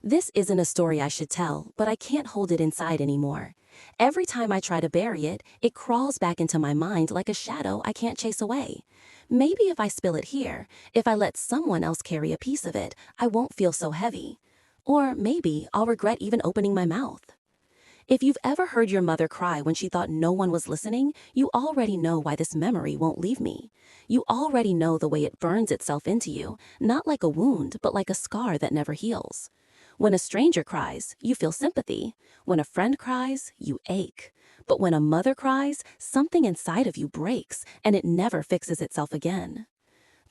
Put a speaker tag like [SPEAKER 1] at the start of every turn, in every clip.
[SPEAKER 1] This isn't a story I should tell, but I can't hold it inside anymore. Every time I try to bury it, it crawls back into my mind like a shadow I can't chase away. Maybe if I spill it here, if I let someone else carry a piece of it, I won't feel so heavy. Or maybe I'll regret even opening my mouth. If you've ever heard your mother cry when she thought no one was listening, you already know why this memory won't leave me. You already know the way it burns itself into you, not like a wound, but like a scar that never heals. When a stranger cries, you feel sympathy. When a friend cries, you ache. But when a mother cries, something inside of you breaks, and it never fixes itself again.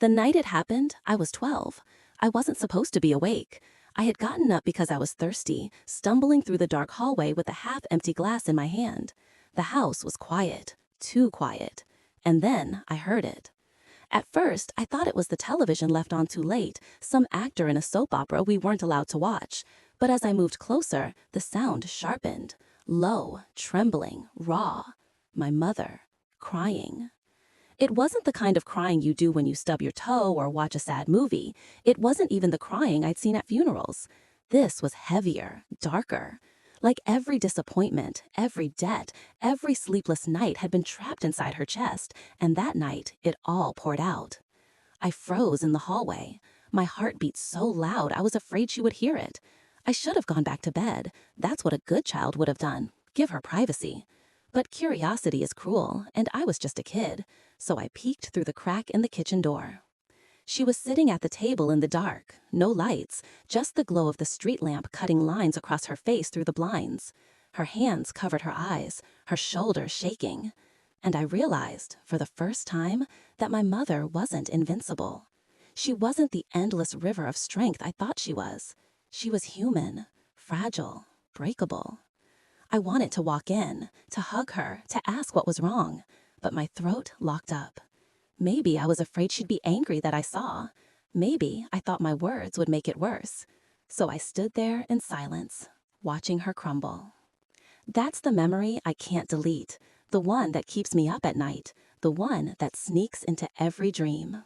[SPEAKER 1] The night it happened, I was 12. I wasn't supposed to be awake. I had gotten up because I was thirsty, stumbling through the dark hallway with a half-empty glass in my hand. The house was quiet, too quiet. And then I heard it. At first, I thought it was the television left on too late, some actor in a soap opera we weren't allowed to watch. But as I moved closer, the sound sharpened. Low, trembling, raw. My mother, crying. It wasn't the kind of crying you do when you stub your toe or watch a sad movie. It wasn't even the crying I'd seen at funerals. This was heavier, darker. Like every disappointment, every debt, every sleepless night had been trapped inside her chest, and that night it all poured out. I froze in the hallway. My heart beat so loud I was afraid she would hear it. I should have gone back to bed. That's what a good child would have done. Give her privacy. But curiosity is cruel, and I was just a kid, so I peeked through the crack in the kitchen door. She was sitting at the table in the dark, no lights, just the glow of the street lamp cutting lines across her face through the blinds. Her hands covered her eyes, her shoulders shaking. And I realized, for the first time, that my mother wasn't invincible. She wasn't the endless river of strength I thought she was. She was human, fragile, breakable. I wanted to walk in, to hug her, to ask what was wrong, but my throat locked up. Maybe I was afraid she'd be angry that I saw. Maybe I thought my words would make it worse. So I stood there in silence, watching her crumble. That's the memory I can't delete, the one that keeps me up at night, the one that sneaks into every dream.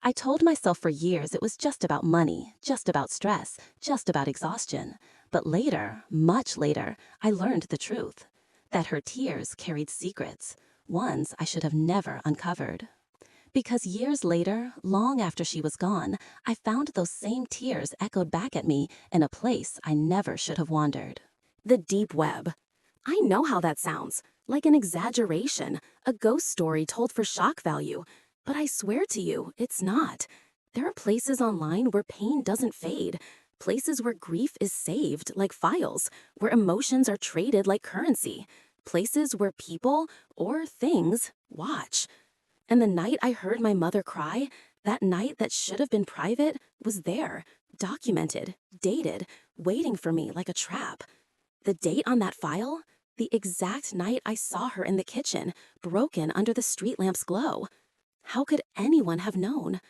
[SPEAKER 1] I told myself for years it was just about money, just about stress, just about exhaustion. But later, much later, I learned the truth. That her tears carried secrets, ones I should have never uncovered. Because years later, long after she was gone, I found those same tears echoed back at me in a place I never should have wandered. The deep web. I know how that sounds, like an exaggeration, a ghost story told for shock value. But I swear to you, it's not. There are places online where pain doesn't fade, places where grief is saved like files, where emotions are traded like currency, places where people or things watch. And the night I heard my mother cry, that night that should have been private, was there, documented, dated, waiting for me like a trap. The date on that file? The exact night I saw her in the kitchen, broken under the street lamp's glow. How could anyone have known?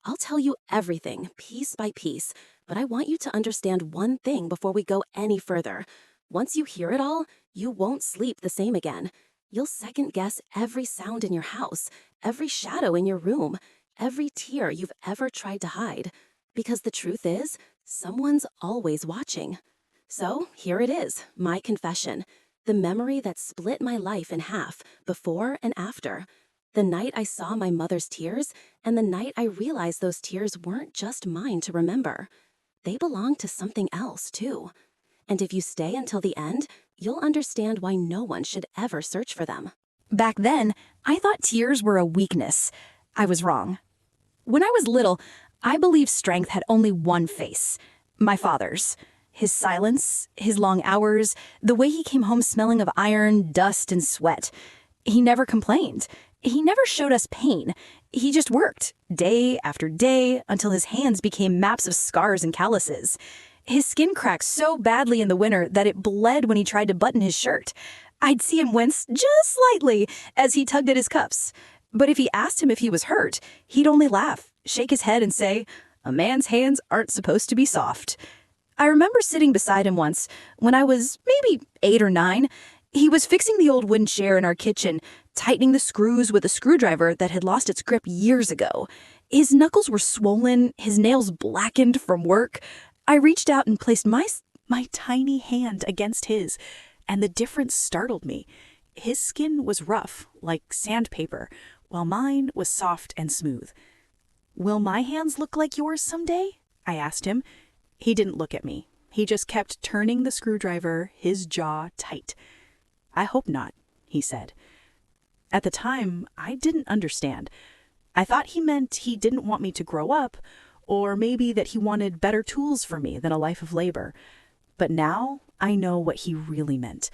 [SPEAKER 1] I'll tell you everything, piece by piece, but I want you to understand one thing before we go any further. Once you hear it all, you won't sleep the same again. You'll second-guess every sound in your house, every shadow in your room, every tear you've ever tried to hide. Because the truth is, someone's always watching. So here it is, my confession, the memory that split my life in half, before and after. The night I saw my mother's tears, and the night I realized those tears weren't just mine to remember. They belonged to something else, too. And if you stay until the end, you'll understand why no one should ever search for them.
[SPEAKER 2] Back then, I thought tears were a weakness. I was wrong. When I was little, I believed strength had only one face. My father's. His silence, his long hours, the way he came home smelling of iron, dust, and sweat. He never complained. He never showed us pain. He just worked, day after day, until his hands became maps of scars and calluses. His skin cracked so badly in the winter that it bled when he tried to button his shirt. I'd see him wince just slightly as he tugged at his cuffs. But if he asked him if he was hurt, he'd only laugh, shake his head, and say, "A man's hands aren't supposed to be soft." I remember sitting beside him once, when I was maybe 8 or 9. He was fixing the old wooden chair in our kitchen, tightening the screws with a screwdriver that had lost its grip years ago. His knuckles were swollen, his nails blackened from work. I reached out and placed my tiny hand against his, and the difference startled me. His skin was rough, like sandpaper, while mine was soft and smooth. "Will my hands look like yours someday?" I asked him. He didn't look at me. He just kept turning the screwdriver, his jaw tight. "I hope not," he said. At the time, I didn't understand. I thought he meant he didn't want me to grow up, or maybe that he wanted better tools for me than a life of labor. But now I know what he really meant.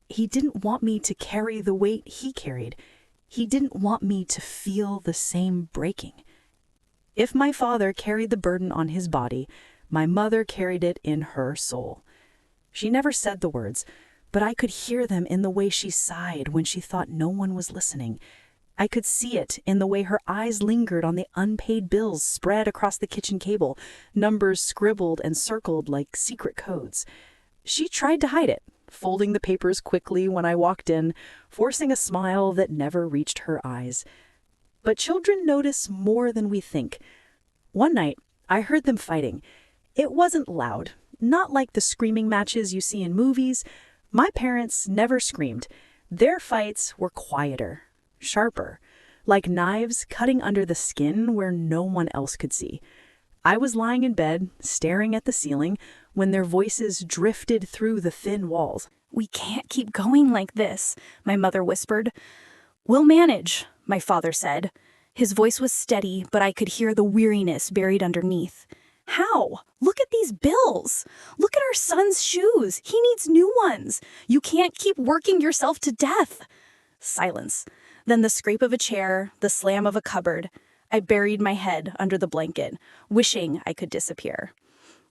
[SPEAKER 2] He didn't want me to carry the weight he carried. He didn't want me to feel the same breaking. If my father carried the burden on his body, my mother carried it in her soul. She never said the words, but I could hear them in the way she sighed when she thought no one was listening. I could see it in the way her eyes lingered on the unpaid bills spread across the kitchen table, numbers scribbled and circled like secret codes. She tried to hide it, folding the papers quickly when I walked in, forcing a smile that never reached her eyes. But children notice more than we think. One night, I heard them fighting. It wasn't loud, not like the screaming matches you see in movies. My parents never screamed. Their fights were quieter, sharper, like knives cutting under the skin where no one else could see. I was lying in bed, staring at the ceiling, when their voices drifted through the thin walls.
[SPEAKER 3] "We can't keep going like this," my mother whispered. "We'll manage," my father said. His voice was steady, but I could hear the weariness buried underneath. "How? Look at these bills. Look at our son's shoes. He needs new ones. You can't keep working yourself to death." Silence. Then the scrape of a chair, the slam of a cupboard. I buried my head under the blanket, wishing I could disappear.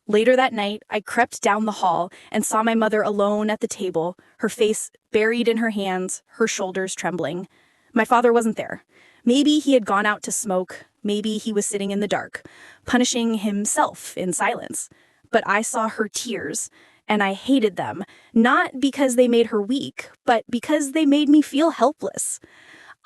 [SPEAKER 3] Later that night, I crept down the hall and saw my mother alone at the table, her face buried in her hands, her shoulders trembling. My father wasn't there. Maybe he had gone out to smoke. Maybe he was sitting in the dark, punishing himself in silence. But I saw her tears, and I hated them, not because they made her weak, but because they made me feel helpless.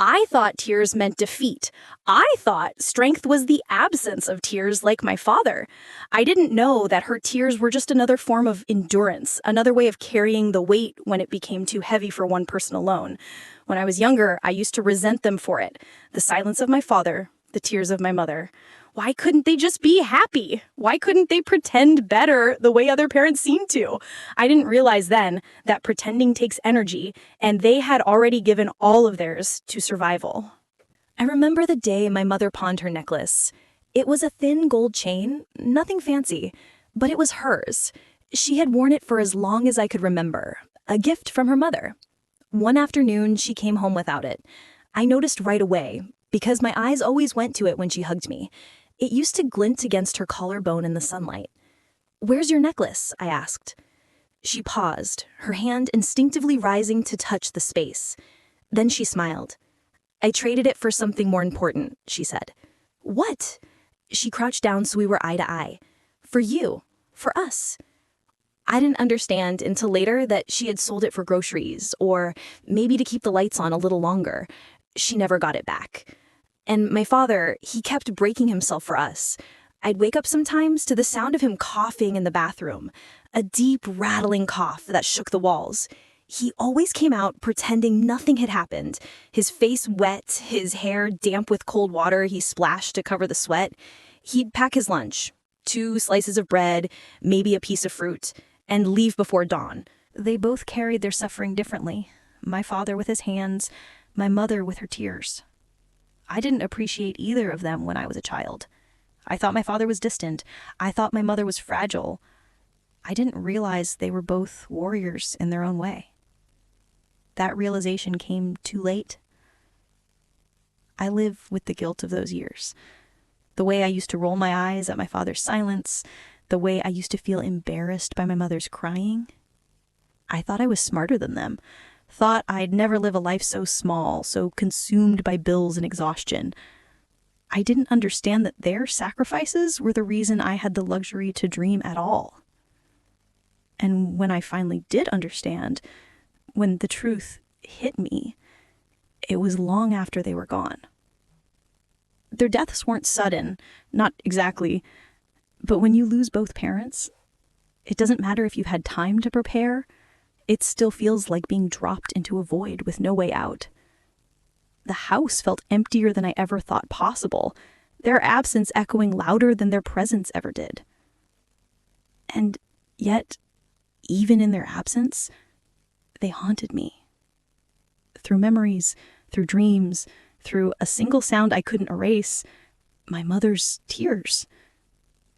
[SPEAKER 3] I thought tears meant defeat. I thought strength was the absence of tears like my father. I didn't know that her tears were just another form of endurance, another way of carrying the weight when it became too heavy for one person alone. When I was younger, I used to resent them for it. The silence of my father, the tears of my mother. Why couldn't they just be happy? Why couldn't they pretend better the way other parents seem to? I didn't realize then that pretending takes energy, and they had already given all of theirs to survival. I remember the day my mother pawned her necklace. It was a thin gold chain, nothing fancy, but it was hers. She had worn it for as long as I could remember, a gift from her mother. One afternoon, she came home without it. I noticed right away, because my eyes always went to it when she hugged me. It used to glint against her collarbone in the sunlight. "Where's your necklace?" I asked. She paused, her hand instinctively rising to touch the space. Then she smiled. "I traded it for something more important," she said. "What?" She crouched down so we were eye to eye. "For you. For us." I didn't understand until later that she had sold it for groceries, or maybe to keep the lights on a little longer. She never got it back. And my father, he kept breaking himself for us. I'd wake up sometimes to the sound of him coughing in the bathroom, a deep, rattling cough that shook the walls. He always came out pretending nothing had happened, his face wet, his hair damp with cold water he splashed to cover the sweat. He'd pack his lunch, 2 slices of bread, maybe a piece of fruit, and leave before dawn. They both carried their suffering differently, my father with his hands, my mother with her tears. I didn't appreciate either of them when I was a child. I thought my father was distant. I thought my mother was fragile. I didn't realize they were both warriors in their own way. That realization came too late. I live with the guilt of those years. The way I used to roll my eyes at my father's silence, the way I used to feel embarrassed by my mother's crying. I thought I was smarter than them. Thought I'd never live a life so small, so consumed by bills and exhaustion. I didn't understand that their sacrifices were the reason I had the luxury to dream at all. And when I finally did understand, when the truth hit me, it was long after they were gone. Their deaths weren't sudden, not exactly, but when you lose both parents, It doesn't matter if you've had time to prepare. It still feels like being dropped into a void with no way out. The house felt emptier than I ever thought possible, their absence echoing louder than their presence ever did. And yet, even in their absence, they haunted me. Through memories, through dreams, through a single sound I couldn't erase, my mother's tears.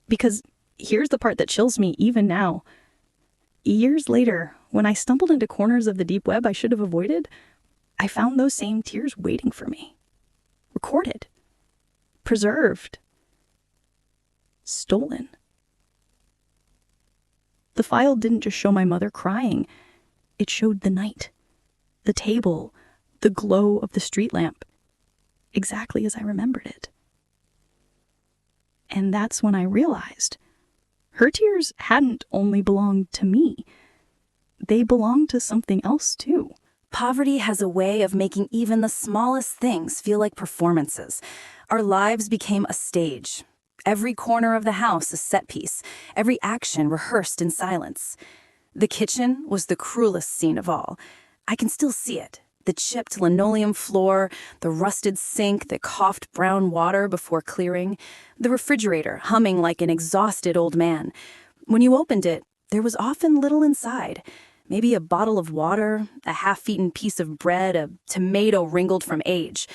[SPEAKER 3] Because here's the part that chills me even now. Years later, when I stumbled into corners of the deep web I should have avoided, I found those same tears waiting for me. Recorded. Preserved. Stolen. The file didn't just show my mother crying. It showed the night, the table, the glow of the street lamp, exactly as I remembered it. And that's when I realized her tears hadn't only belonged to me. They belonged to something else too.
[SPEAKER 1] Poverty has a way of making even the smallest things feel like performances. Our lives became a stage. Every corner of the house a set piece, every action rehearsed in silence. The kitchen was the cruelest scene of all. I can still see it. The chipped linoleum floor, the rusted sink that coughed brown water before clearing, the refrigerator humming like an exhausted old man. When you opened it, there was often little inside. Maybe a bottle of water, a half-eaten piece of bread, a tomato wrinkled from age.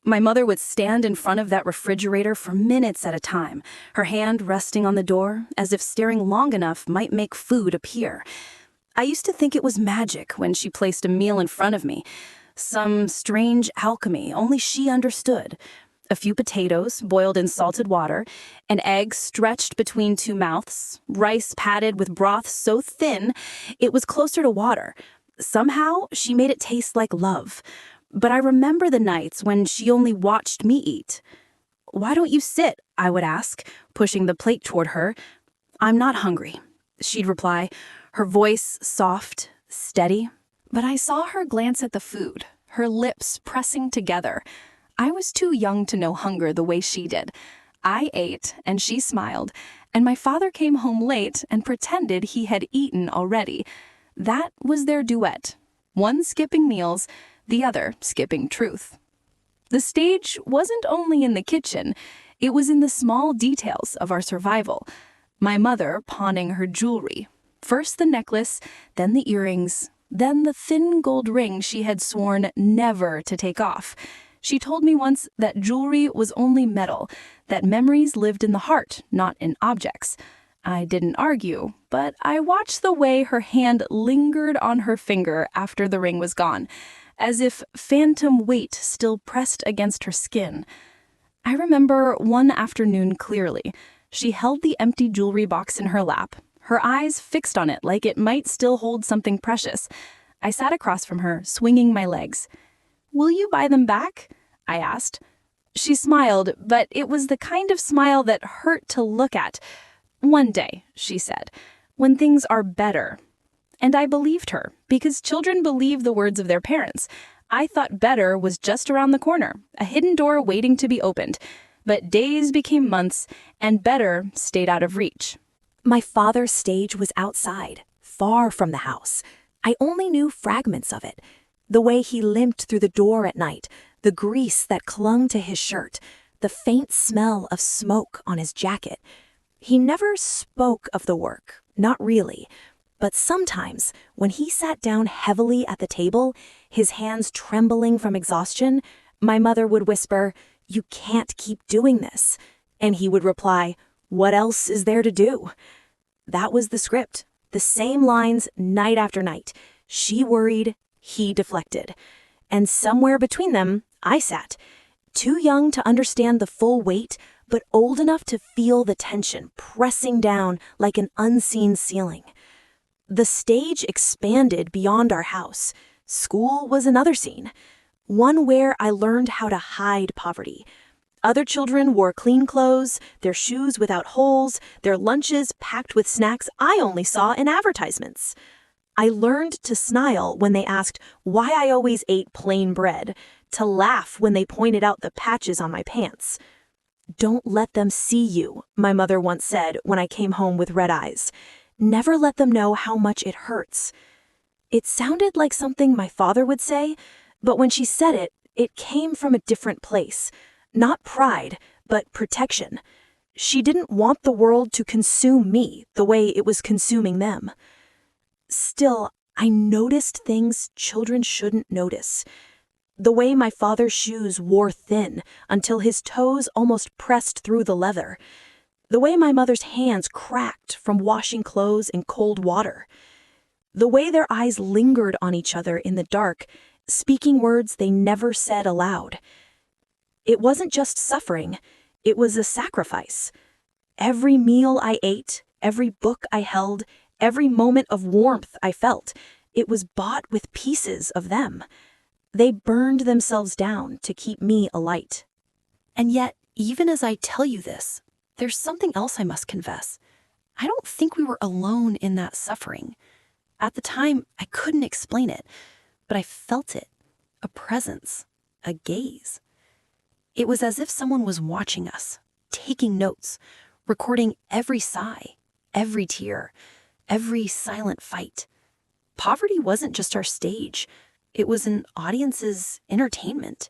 [SPEAKER 1] My mother would stand in front of that refrigerator for minutes at a time, her hand resting on the door, as if staring long enough might make food appear. I used to think it was magic when she placed a meal in front of me. Some strange alchemy only she understood. A few potatoes boiled in salted water, an egg stretched between two mouths, rice patted with broth so thin it was closer to water. Somehow, she made it taste like love. But I remember the nights when she only watched me eat. "Why don't you sit?" I would ask, pushing the plate toward her. "I'm not hungry," she'd reply, her voice soft, steady. But I saw her glance at the food, her lips pressing together. I was too young to know hunger the way she did. I ate, and she smiled, and my father came home late and pretended he had eaten already. That was their duet, one skipping meals, the other skipping truth. The stage wasn't only in the kitchen, it was in the small details of our survival. My mother pawning her jewelry, first the necklace, then the earrings, then the thin gold ring she had sworn never to take off. She told me once that jewelry was only metal, that memories lived in the heart, not in objects. I didn't argue, but I watched the way her hand lingered on her finger after the ring was gone, as if phantom weight still pressed against her skin. I remember one afternoon clearly. She held the empty jewelry box in her lap, her eyes fixed on it like it might still hold something precious. I sat across from her, swinging my legs. "Will you buy them back?" I asked. She smiled, but it was the kind of smile that hurt to look at. "One day," she said, "when things are better." And I believed her, because children believe the words of their parents. I thought better was just around the corner, a hidden door waiting to be opened. But days became months, and better stayed out of reach.
[SPEAKER 4] My father's stage was outside, far from the house. I only knew fragments of it. The way he limped through the door at night, the grease that clung to his shirt, the faint smell of smoke on his jacket. He never spoke of the work, not really. But sometimes, when he sat down heavily at the table, his hands trembling from exhaustion, my mother would whisper, "You can't keep doing this." And he would reply, "What else is there to do?" That was the script, the same lines night after night. She worried, he deflected. And somewhere between them, I sat, too young to understand the full weight, but old enough to feel the tension pressing down like an unseen ceiling. The stage expanded beyond our house. School was another scene, one where I learned how to hide poverty. Other children wore clean clothes, their shoes without holes, their lunches packed with snacks I only saw in advertisements. I learned to smile when they asked why I always ate plain bread, to laugh when they pointed out the patches on my pants. "Don't let them see you," my mother once said when I came home with red eyes. Never let them know how much it hurts. It sounded like something my father would say, but when she said it, it came from a different place. Not pride, but protection. She didn't want the world to consume me the way it was consuming them. Still, I noticed things children shouldn't notice. The way my father's shoes wore thin until his toes almost pressed through the leather. The way my mother's hands cracked from washing clothes in cold water. The way their eyes lingered on each other in the dark, speaking words they never said aloud. It wasn't just suffering, it was a sacrifice. Every meal I ate, every book I held, every moment of warmth I felt, it was bought with pieces of them. They burned themselves down to keep me alight.
[SPEAKER 1] And yet, even as I tell you this, there's something else I must confess. I don't think we were alone in that suffering. At the time, I couldn't explain it, but I felt it. A presence, a gaze. It was as if someone was watching us, taking notes, recording every sigh, every tear, every silent fight. Poverty wasn't just our stage. It was an audience's entertainment.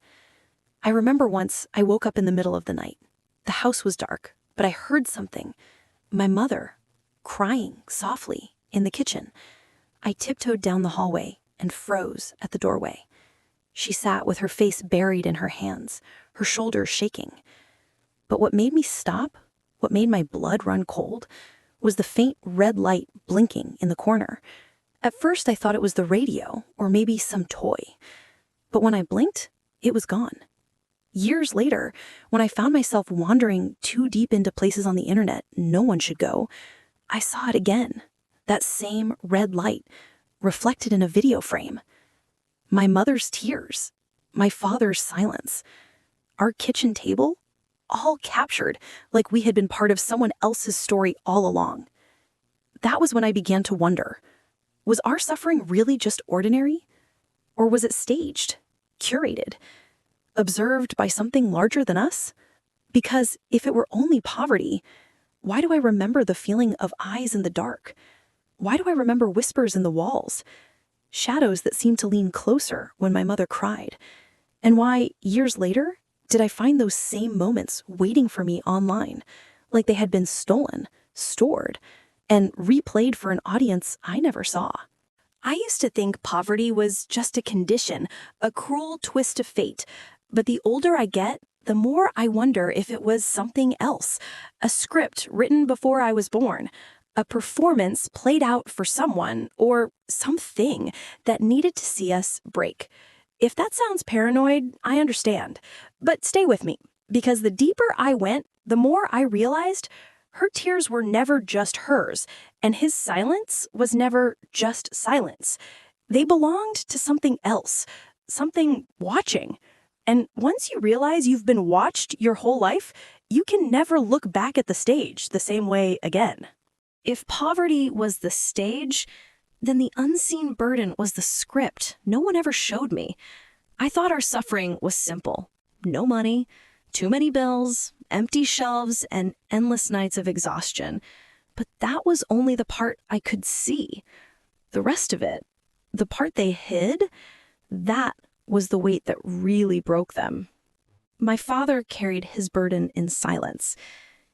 [SPEAKER 1] I remember once I woke up in the middle of the night. The house was dark, but I heard something. My mother, crying softly in the kitchen. I tiptoed down the hallway and froze at the doorway. She sat with her face buried in her hands, her shoulders shaking. But what made me stop, what made my blood run cold, was the faint red light blinking in the corner. At first I thought it was the radio, or maybe some toy. But when I blinked, it was gone. Years later, when I found myself wandering too deep into places on the internet no one should go, I saw it again. That same red light, reflected in a video frame. My mother's tears, my father's silence, our kitchen table, all captured like we had been part of someone else's story all along. That was when I began to wonder, was our suffering really just ordinary? Or was it staged, curated, observed by something larger than us? Because if it were only poverty, why do I remember the feeling of eyes in the dark? Why do I remember whispers in the walls? Shadows that seemed to lean closer when my mother cried. And why, years later, did I find those same moments waiting for me online, like they had been stolen, stored, and replayed for an audience I never saw? I used to think poverty was just a condition, a cruel twist of fate. But the older I get, the more I wonder if it was something else, a script written before I was born, a performance played out for someone or something that needed to see us break. If that sounds paranoid, I understand. But stay with me, because the deeper I went, the more I realized her tears were never just hers, and his silence was never just silence. They belonged to something else, something watching. And once you realize you've been watched your whole life, you can never look back at the stage the same way again. If poverty was the stage, then the unseen burden was the script no one ever showed me. I thought our suffering was simple. No money, too many bills, empty shelves, and endless nights of exhaustion. But that was only the part I could see. The rest of it, the part they hid, that was the weight that really broke them. My father carried his burden in silence.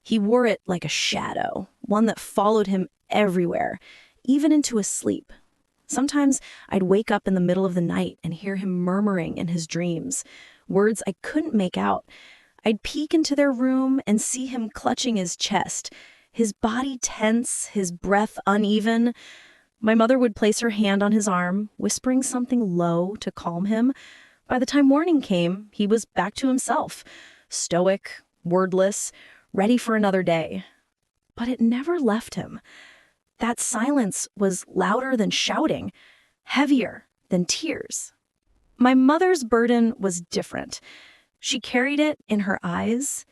[SPEAKER 1] He wore it like a shadow, one that followed him everywhere, even into his sleep. Sometimes I'd wake up in the middle of the night and hear him murmuring in his dreams, words I couldn't make out. I'd peek into their room and see him clutching his chest, his body tense, his breath uneven. My mother would place her hand on his arm, whispering something low to calm him. By the time morning came, he was back to himself, stoic, wordless, ready for another day. But it never left him. That silence was louder than shouting, heavier than tears. My mother's burden was different. She carried it in her eyes,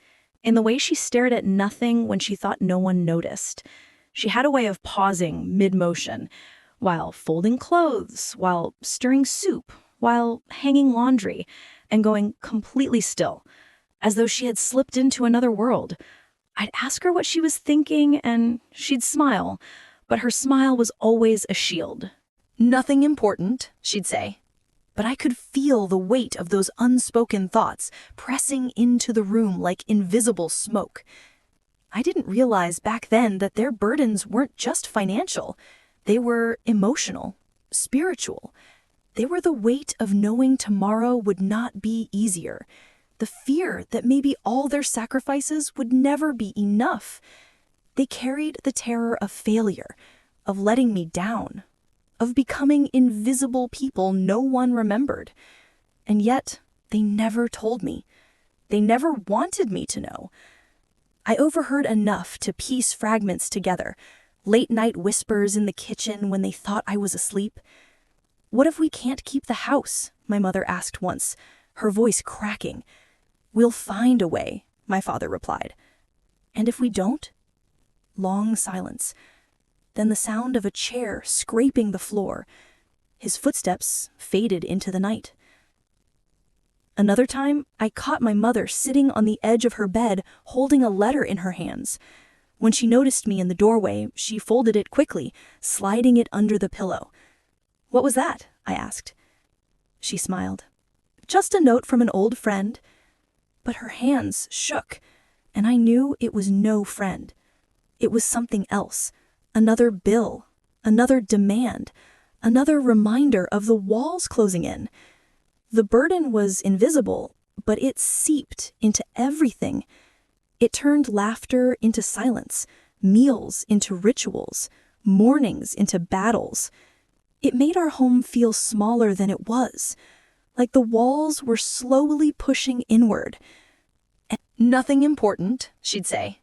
[SPEAKER 1] in the way she stared at nothing when she thought no one noticed. She had a way of pausing mid-motion, while folding clothes, while stirring soup, while hanging laundry, and going completely still, as though she had slipped into another world. I'd ask her what she was thinking, and she'd smile,
[SPEAKER 2] but her smile was always a shield. "Nothing important," she'd say. But I could feel the weight of those unspoken thoughts pressing into the room like invisible smoke. I didn't realize back then that their burdens weren't just financial. They were emotional, spiritual. They were the weight of knowing tomorrow would not be easier. The fear that maybe all their sacrifices would never be enough. They carried the terror of failure, of letting me down, of becoming invisible people no one remembered. And yet, they never told me. They never wanted me to know. I overheard enough to piece fragments together, late-night whispers in the kitchen when they thought I was asleep. "What if we can't keep the house?" my mother asked once, her voice cracking. "We'll find a way," my father replied. "And if we don't?" Long silence. Then the sound of a chair scraping the floor. His footsteps faded into the night. Another time, I caught my mother sitting on the edge of her bed, holding a letter in her hands. When she noticed me in the doorway, she folded it quickly, sliding it under the pillow. "What was that?" I asked. She smiled. "Just a note from an old friend." But her hands shook, and I knew it was no friend. It was something else. Another bill, another demand, another reminder of the walls closing in. The burden was invisible, but it seeped into everything. It turned laughter into silence, meals into rituals, mornings into battles. It made our home feel smaller than it was, like the walls were slowly pushing inward. "Nothing important," she'd say.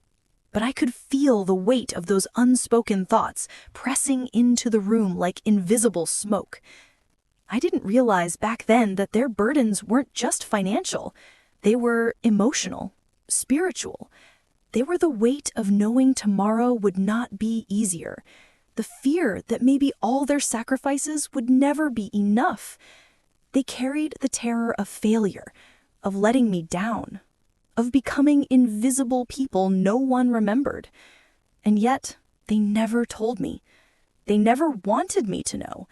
[SPEAKER 2] But I could feel the weight of those unspoken thoughts pressing into the room like invisible smoke. I didn't realize back then that their burdens weren't just financial. They were emotional, spiritual. They were the weight of knowing tomorrow would not be easier. The fear that maybe all their sacrifices would never be enough. They carried the terror of failure, of letting me down, of becoming invisible people no one remembered. And yet, they never told me. They never wanted me to know.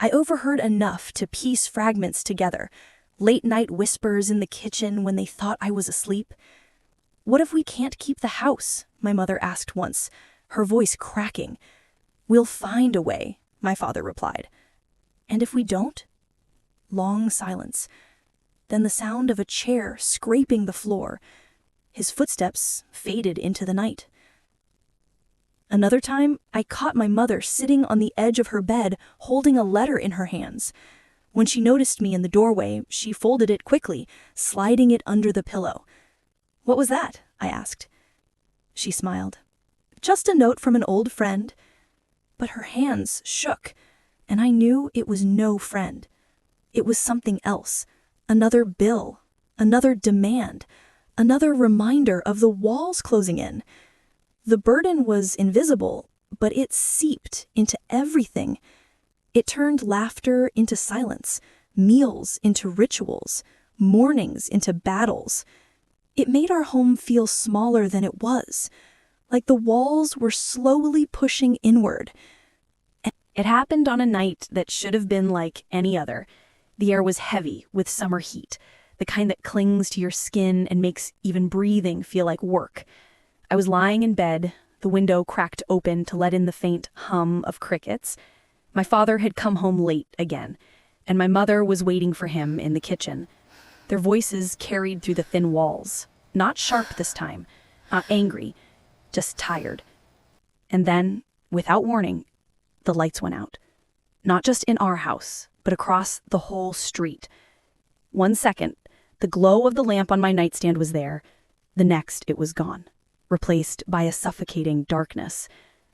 [SPEAKER 2] I overheard enough to piece fragments together, late-night whispers in the kitchen when they thought I was asleep. "What if we can't keep the house?" my mother asked once, her voice cracking. "We'll find a way," my father replied. "And if we don't?" Long silence. Then the sound of a chair scraping the floor. His footsteps faded into the night. Another time, I caught my mother sitting on the edge of her bed, holding a letter in her hands. When she noticed me in the doorway, she folded it quickly, sliding it under the pillow. "What was that?" I asked. She smiled. "Just a note from an old friend." But her hands shook, and I knew it was no friend. It was something else. Another bill, another demand, another reminder of the walls closing in. The burden was invisible, but it seeped into everything. It turned laughter into silence, meals into rituals, mornings into battles. It made our home feel smaller than it was, like the walls were slowly pushing inward.
[SPEAKER 3] It happened on a night that should have been like any other. The air was heavy with summer heat, the kind that clings to your skin and makes even breathing feel like work. I was lying in bed, the window cracked open to let in the faint hum of crickets. My father had come home late again, and my mother was waiting for him in the kitchen. Their voices carried through the thin walls, not sharp this time, not angry, just tired. And then, without warning, the lights went out. Not just in our house, but across the whole street. 1 second, the glow of the lamp on my nightstand was there. The next, it was gone, replaced by a suffocating darkness.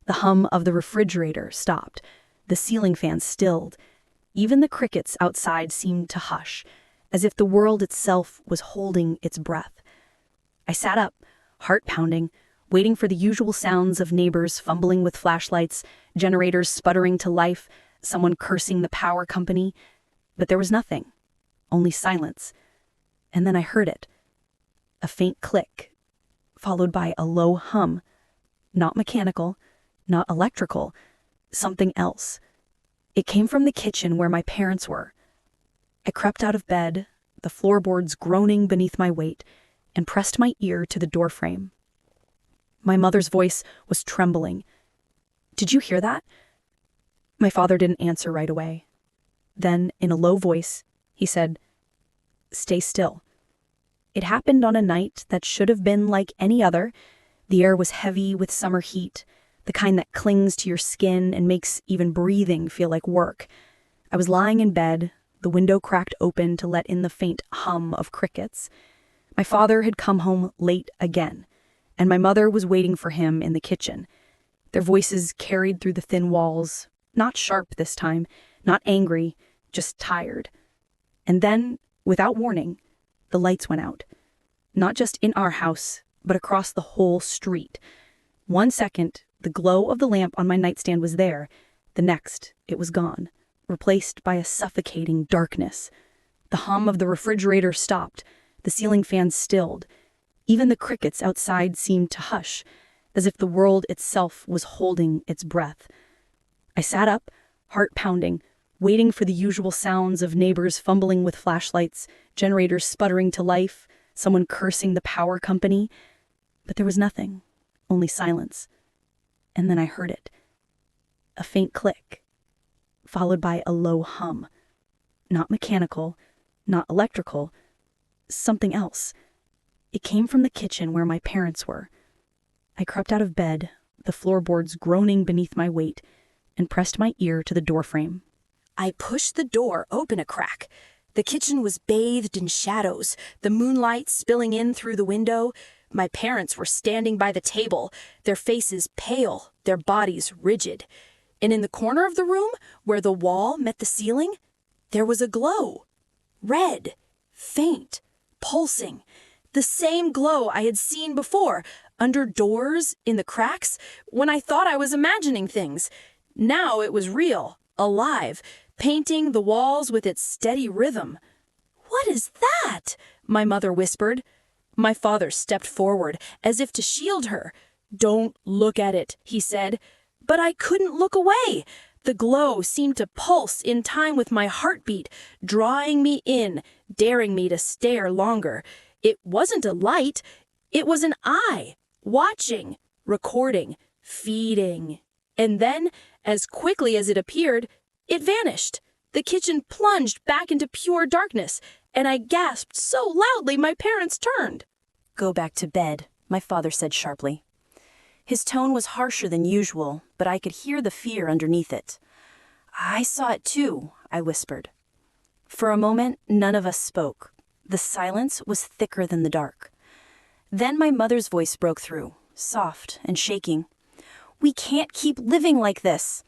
[SPEAKER 3] The hum of the refrigerator stopped. The ceiling fan stilled. Even the crickets outside seemed to hush, as if the world itself was holding its breath. I sat up, heart pounding, waiting for the usual sounds of neighbors fumbling with flashlights, generators sputtering to life, someone cursing the power company. But there was nothing, only silence. And then I heard it. A faint click, followed by a low hum. Not mechanical,
[SPEAKER 2] not electrical, something else. It came from the kitchen where my parents were. I crept out of bed, the floorboards groaning beneath my weight, and pressed my ear to the doorframe. My mother's voice was trembling. "Did you hear that?" My father didn't answer right away. Then, in a low voice, he said, "Stay still." It happened on a night that should have been like any other. The air was heavy with summer heat, the kind that clings to your skin and makes even breathing feel like work. I was lying in bed, the window cracked open to let in the faint hum of crickets. My father had come home late again, and my mother was waiting for him in the kitchen. Their voices carried through the thin walls, not sharp this time, not angry, just tired. And then, without warning, the lights went out. Not just in our house, but across the whole street. 1 second, the glow of the lamp on my nightstand was there. The next, it was gone, replaced by a suffocating darkness. The hum of the refrigerator stopped. The ceiling fan stilled. Even the crickets outside seemed to hush, as if the world itself was holding its breath. I sat up, heart pounding, waiting for the usual sounds of neighbors fumbling with flashlights, generators sputtering to life, someone cursing the power company. But there was nothing, only silence. And then I heard it. A faint click, followed by a low hum. Not mechanical, not electrical, something else. It came from the kitchen where my parents were. I crept out of bed, the floorboards groaning beneath my weight, and pressed my ear to the doorframe. I pushed the door open a crack. The kitchen was bathed in shadows, the moonlight spilling in through the window. My parents were standing by the table, their faces pale, their bodies rigid. And in the corner of the room, where the wall met the ceiling, there was a glow. Red, faint, pulsing. The same glow I had seen before, under doors, in the cracks, when I thought I was imagining things. Now it was real, alive, painting the walls with its steady rhythm. "What is that?" my mother whispered. My father stepped forward, as if to shield her. "Don't look at it," he said. But I couldn't look away. The glow seemed to pulse in time with my heartbeat, drawing me in, daring me to stare longer. It wasn't a light. It was an eye, watching, recording, feeding. And then, as quickly as it appeared, it vanished. The kitchen plunged back into pure darkness, and I gasped so loudly my parents turned.
[SPEAKER 1] "Go back to bed," my father said sharply. His tone was harsher than usual, but I could hear the fear underneath it. "I saw it too," I whispered. For a moment, none of us spoke. The silence was thicker than the dark. Then my mother's voice broke through, soft and shaking. "We can't keep living like this."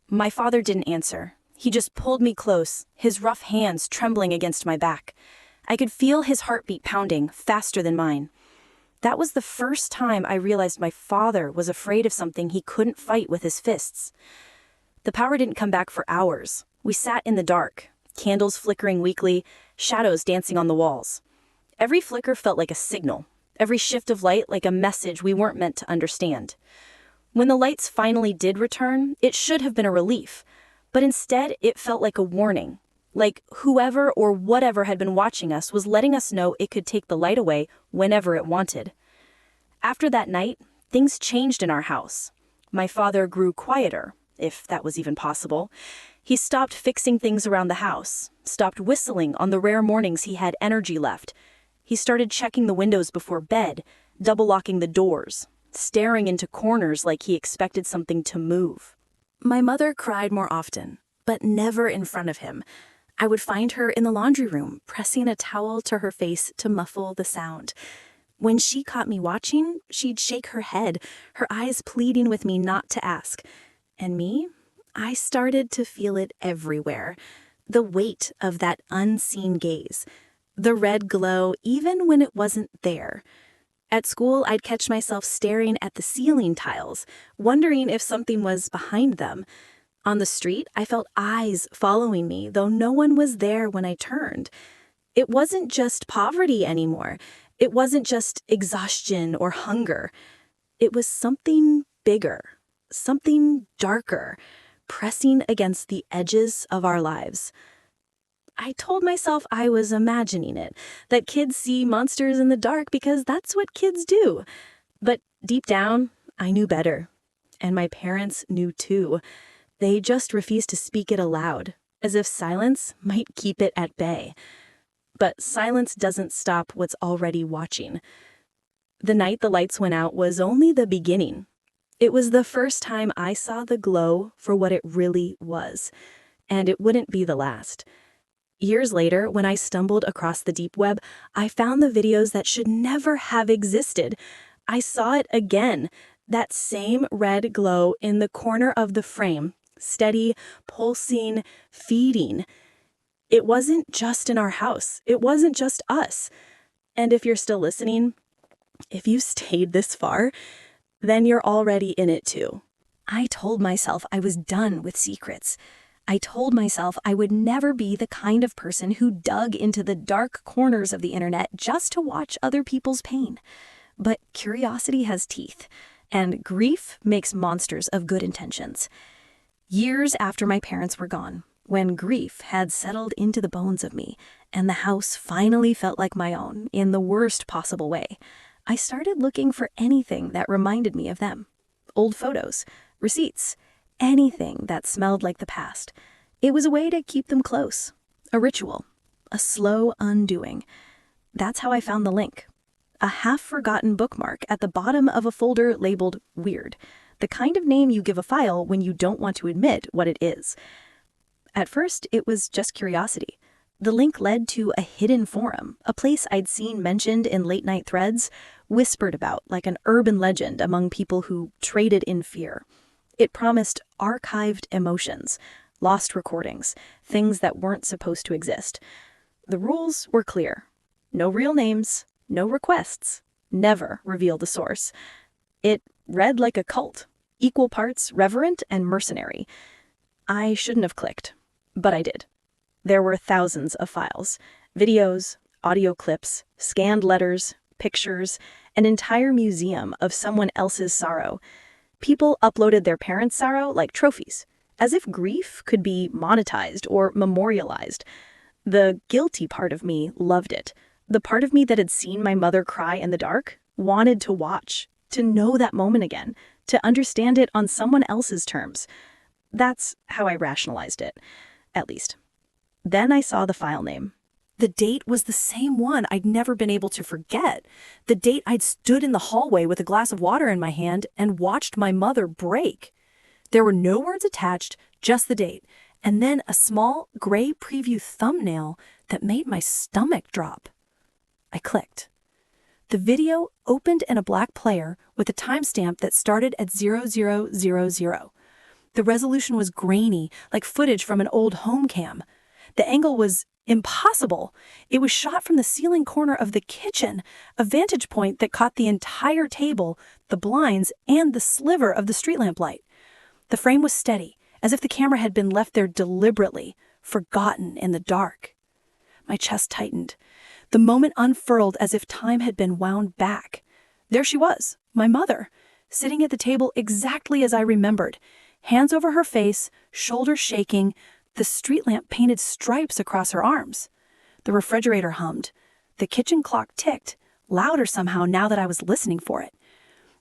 [SPEAKER 1] My father didn't answer. He just pulled me close, his rough hands trembling against my back. I could feel his heartbeat pounding, faster than mine. That was the first time I realized my father was afraid of something he couldn't fight with his fists. The power didn't come back for hours. We sat in the dark, candles flickering weakly, shadows dancing on the walls. Every flicker felt like a signal, every shift of light like a message we weren't meant to understand. When the lights finally did return, it should have been a relief, but instead it felt like a warning, like whoever or whatever had been watching us was letting us know it could take the light away whenever it wanted. After that night, things changed in our house. My father grew quieter, if that was even possible. He stopped fixing things around the house, stopped whistling on the rare mornings he had energy left. He started checking the windows before bed, double-locking the doors, staring into corners like he expected something to move. My mother cried more often, but never in front of him. I would find her in the laundry room, pressing a towel to her face to muffle the sound. When she caught me watching, she'd shake her head, her eyes pleading with me not to ask. And me? I started to feel it everywhere. The weight of that unseen gaze. The red glow even when it wasn't there. At school, I'd catch myself staring at the ceiling tiles, wondering if something was behind them. On the street, I felt eyes following me, though no one was there when I turned. It wasn't just poverty anymore. It wasn't just exhaustion or hunger. It was something bigger,
[SPEAKER 2] something darker, pressing against the edges of our lives. I told myself I was imagining it, that kids see monsters in the dark because that's what kids do. But deep down, I knew better. And my parents knew too. They just refused to speak it aloud, as if silence might keep it at bay. But silence doesn't stop what's already watching. The night the lights went out was only the beginning. It was the first time I saw the glow for what it really was. And it wouldn't be the last. Years later, when I stumbled across the deep web, I found the videos that should never have existed. I saw it again, that same red glow in the corner of the frame, steady, pulsing, feeding. It wasn't just in our house. It wasn't just us. And if you're still listening, if you stayed this far, then you're already in it too. I told myself I was done with secrets. I told myself I would never be the kind of person who dug into the dark corners of the internet just to watch other people's pain. But curiosity has teeth, and grief makes monsters of good intentions. Years after my parents were gone, when grief had settled into the bones of me, and the house finally felt like my own in the worst possible way, I started looking for anything that reminded me of them. Old photos, receipts, anything that smelled like the past. It was a way to keep them close. A ritual. A slow undoing. That's how I found the link. A half-forgotten bookmark at the bottom of a folder labeled Weird. The kind of name you give a file when you don't want to admit what it is. At first, it was just curiosity. The link led to a hidden forum, a place I'd seen mentioned in late-night threads, whispered about like an urban legend among people who traded in fear. It promised archived emotions, lost recordings, things that weren't supposed to exist. The rules were clear. No real names, no requests, never reveal the source. It read like a cult, equal parts reverent and mercenary. I shouldn't have clicked, but I did. There were thousands of files, videos, audio clips, scanned letters, pictures, an entire museum of someone else's sorrow. People uploaded their parents' sorrow like trophies, as if grief could be monetized or memorialized. The guilty part of me loved it. The part of me that had seen my mother cry in the dark wanted to watch, to know that moment again, to understand it on someone else's terms. That's how I rationalized it, at least. Then I saw the file name. The date was the same one I'd never been able to forget. The date I'd stood in the hallway with a glass of water in my hand and watched my mother break. There were no words attached, just the date, and then a small gray preview thumbnail that made my stomach drop. I clicked. The video opened in a black player with a timestamp that started at 0000. The resolution was grainy, like footage from an old home cam. The angle was impossible. It was shot from the ceiling corner of the kitchen, a vantage point that caught the entire table, the blinds, and the sliver of the street lamp light. The frame was steady, as if the camera had been left there deliberately, forgotten in the dark. My chest tightened. The moment unfurled as if time had been wound back. There she was, my mother, sitting at the table exactly as I remembered, hands over her face, shoulders shaking, the street lamp painted stripes across her arms. The refrigerator hummed. The kitchen clock ticked, louder somehow now that I was listening for it.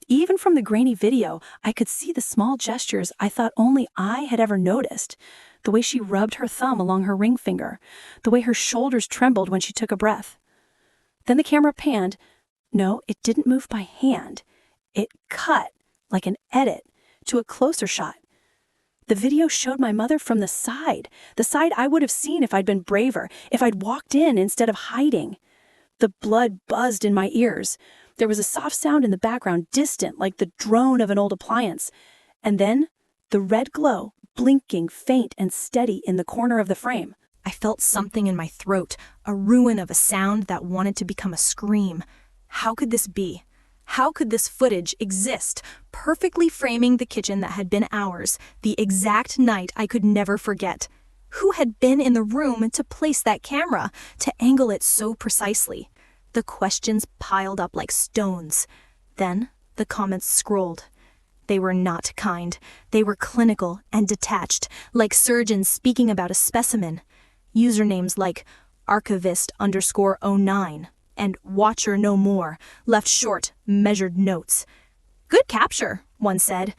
[SPEAKER 2] Even from the grainy video, I could see the small gestures I thought only I had ever noticed. The way she rubbed her thumb along her ring finger, the way her shoulders trembled when she took a breath. Then the camera panned. No, it didn't move by hand. It cut, like an edit, to a closer shot. The video showed my mother from the side I would have seen if I'd been braver, if I'd walked in instead of hiding. The blood buzzed in my ears. There was a soft sound in the background, distant, like the drone of an old appliance. And then, the red glow, blinking faint and steady in the corner of the frame. I felt something in my throat, a ruin of a sound that wanted to become a scream. How could this be? How could this footage exist, perfectly framing the kitchen that had been ours, the exact night I could never forget? Who had been in the room to place that camera, to angle it so precisely? The questions piled up like stones. Then the comments scrolled.
[SPEAKER 3] They were not kind. They were clinical and detached, like surgeons speaking about a specimen. Usernames like archivist_09 and watcher no more left short, measured notes. Good capture, one said.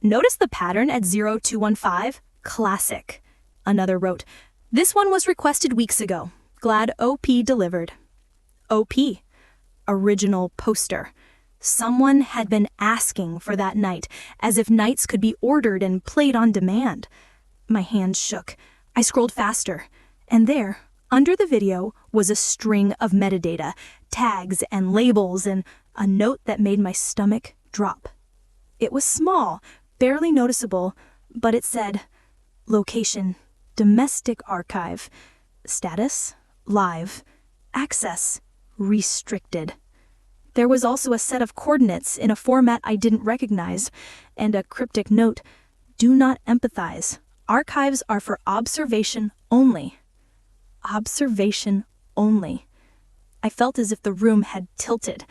[SPEAKER 3] Notice the pattern at 0215? Classic. Another wrote, this one was requested weeks ago. Glad OP delivered. OP. Original poster. Someone had been asking for that night, as if nights could be ordered and played on demand. My hands shook. I scrolled faster. And there, under the video, was a string of metadata, tags and labels, and a note that made my stomach drop. It was small, barely noticeable, but it said, location, domestic archive, status, live, access, restricted. There was also a set of coordinates in a format I didn't recognize, and a cryptic note, do not empathize. Archives are for observation only. Observation only. I felt as if the room had tilted.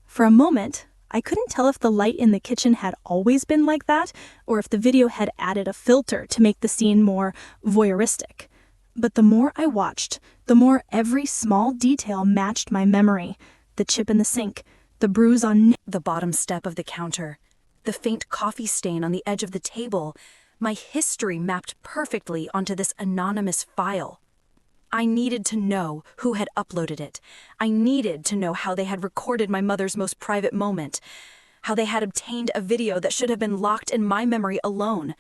[SPEAKER 3] For a moment, I couldn't tell if the light in the kitchen had always been like that, or if the video had added a filter to make the scene more voyeuristic. But the more I watched, the more every small detail matched my memory. The chip in the sink, the bruise on the bottom step of the counter, the faint coffee stain on the edge of the table. My history mapped perfectly onto this anonymous file. I needed to know who had uploaded it. I needed to know how they had recorded my mother's most private moment, how they had obtained a video that should have been locked in my memory alone.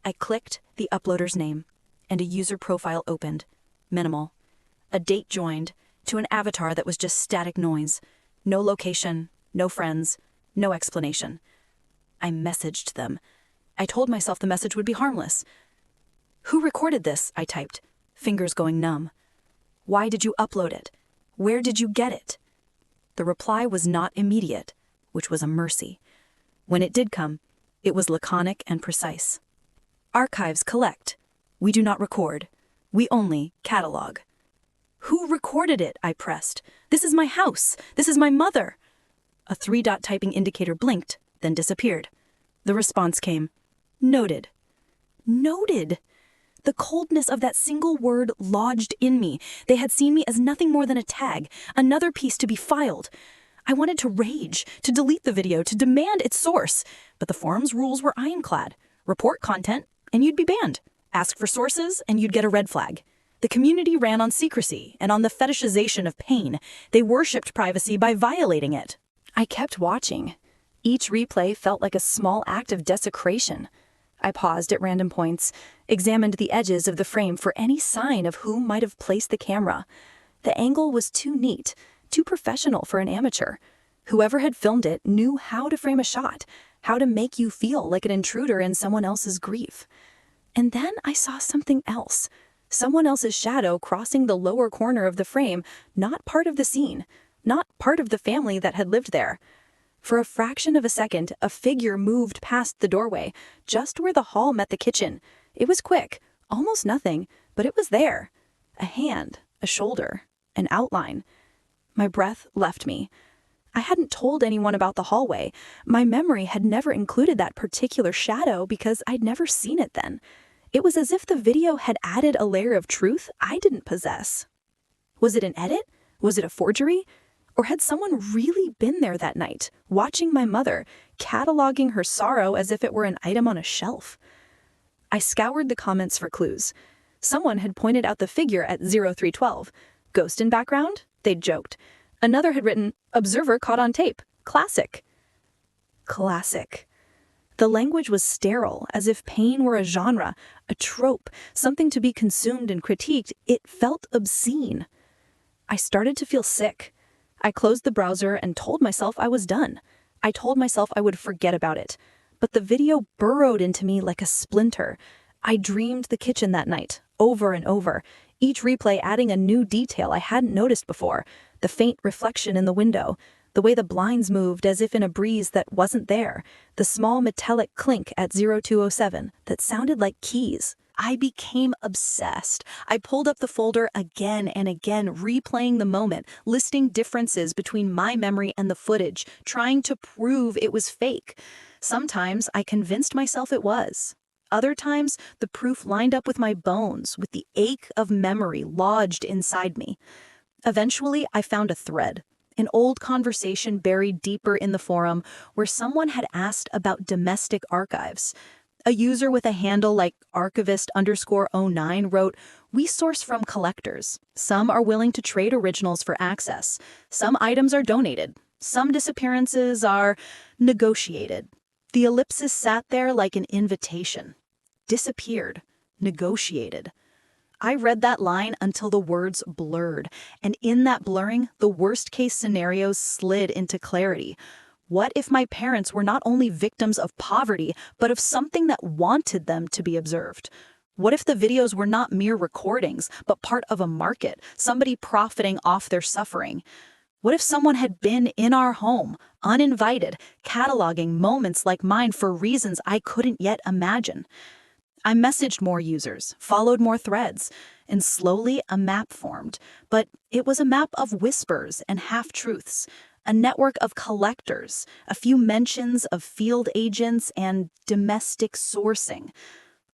[SPEAKER 3] I clicked the uploader's name, and a user profile opened. Minimal. A date joined to an avatar that was just static noise. No location, no friends, no explanation. I messaged them. I told myself the message would be harmless. Who recorded this? I typed, fingers going numb. Why did you upload it? Where did you get it? The reply was not immediate, which was a mercy. When it did come, it was laconic and precise. Archives collect. We do not record. We only catalog. Who recorded it? I pressed. This is my house. This is my mother. A 3-dot typing indicator blinked, then disappeared. The response came. Noted. Noted. The coldness of that single word lodged in me. They had seen me as nothing more than a tag, another piece to be filed. I wanted to rage, to delete the video, to demand its source. But the forum's rules were ironclad. Report content, and you'd be banned. Ask for sources, and you'd get a red flag. The community ran on secrecy and on the fetishization of pain. They worshipped privacy by violating it. I kept watching. Each replay felt like a small act of desecration. I paused at random points, examined the edges of the frame for any sign of who might have placed the camera. The angle was too neat, too professional for an amateur. Whoever had filmed it knew how to frame a shot, how to make you feel like an intruder in someone else's grief. And then I saw something else. Someone else's shadow crossing the lower corner of the frame, not part of the scene, not part of the family that had lived there. For a fraction of a second, a figure moved past the doorway, just where the hall met the kitchen. It was quick, almost nothing, but it was there. A hand, a shoulder, an outline. My breath left me. I hadn't told anyone about the hallway. My memory had never included that particular shadow because I'd never seen it then. It was as if the video had added a layer of truth I didn't possess. Was it an edit? Was it a forgery? Or had someone really been there that night, watching my mother, cataloging her sorrow as if it were an item on a shelf? I scoured the comments for clues. Someone had pointed out the figure at 0312. Ghost in background? They'd joked. Another had written, observer caught on tape. Classic. Classic. The language was sterile, as if pain were a genre, a trope, something to be consumed and critiqued. It felt obscene. I started to feel sick. I closed the browser and told myself I was done. I told myself I would forget about it. But the video burrowed into me like a splinter. I dreamed the kitchen that night, over and over, each replay adding a new detail I hadn't noticed before, the faint reflection in the window, the way the blinds moved as if in a breeze that wasn't there, the small metallic clink at 0207 that sounded like keys. I became obsessed. I pulled up the folder again and again, replaying the moment, listing differences between my memory and the footage, trying to prove it was fake. Sometimes I convinced myself it was. Other times, the proof lined up with my bones, with the ache of memory lodged inside me. Eventually, I found a thread, an old conversation buried deeper in the forum where someone had asked about domestic archives. A user with a handle like archivist_09 wrote, "We source from collectors. Some are willing to trade originals for access. Some items are donated. Some disappearances are negotiated." The ellipsis sat there like an invitation. Disappeared. Negotiated. I read that line until the words blurred, and in that blurring, the worst-case scenarios slid into clarity. What if my parents were not only victims of poverty, but of something that wanted them to be observed? What if the videos were not mere recordings, but part of a market, somebody profiting off their suffering? What if someone had been in our home, uninvited, cataloging moments like mine for reasons I couldn't yet imagine? I messaged more users, followed more threads, and slowly a map formed. But it was a map of whispers and half-truths, a network of collectors, a few mentions of field agents and domestic sourcing.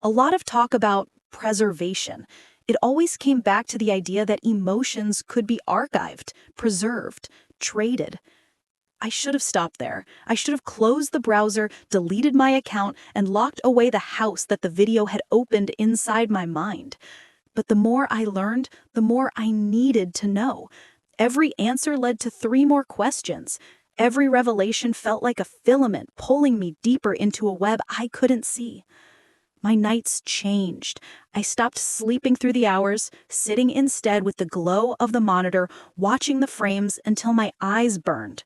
[SPEAKER 3] A lot of talk about preservation. It always came back to the idea that emotions could be archived, preserved, traded. I should have stopped there. I should have closed the browser, deleted my account, and locked away the house that the video had opened inside my mind. But the more I learned, the more I needed to know. Every answer led to 3 more questions. Every revelation felt like a filament pulling me deeper into a web I couldn't see. My nights changed. I stopped sleeping through the hours, sitting instead with the glow of the monitor, watching the frames until my eyes burned.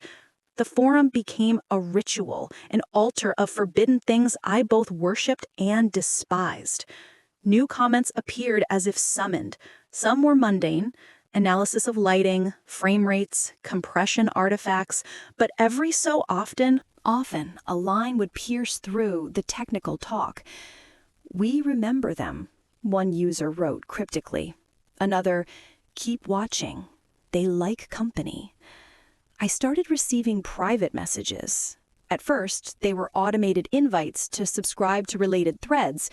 [SPEAKER 3] The forum became a ritual, an altar of forbidden things I both worshipped and despised. New comments appeared as if summoned. Some were mundane, analysis of lighting, frame rates, compression artifacts, but every so often, a line would pierce through the technical talk. "We remember them," one user wrote cryptically. Another, "Keep watching. They like company." I started receiving private messages. At first, they were automated invites to subscribe to related threads.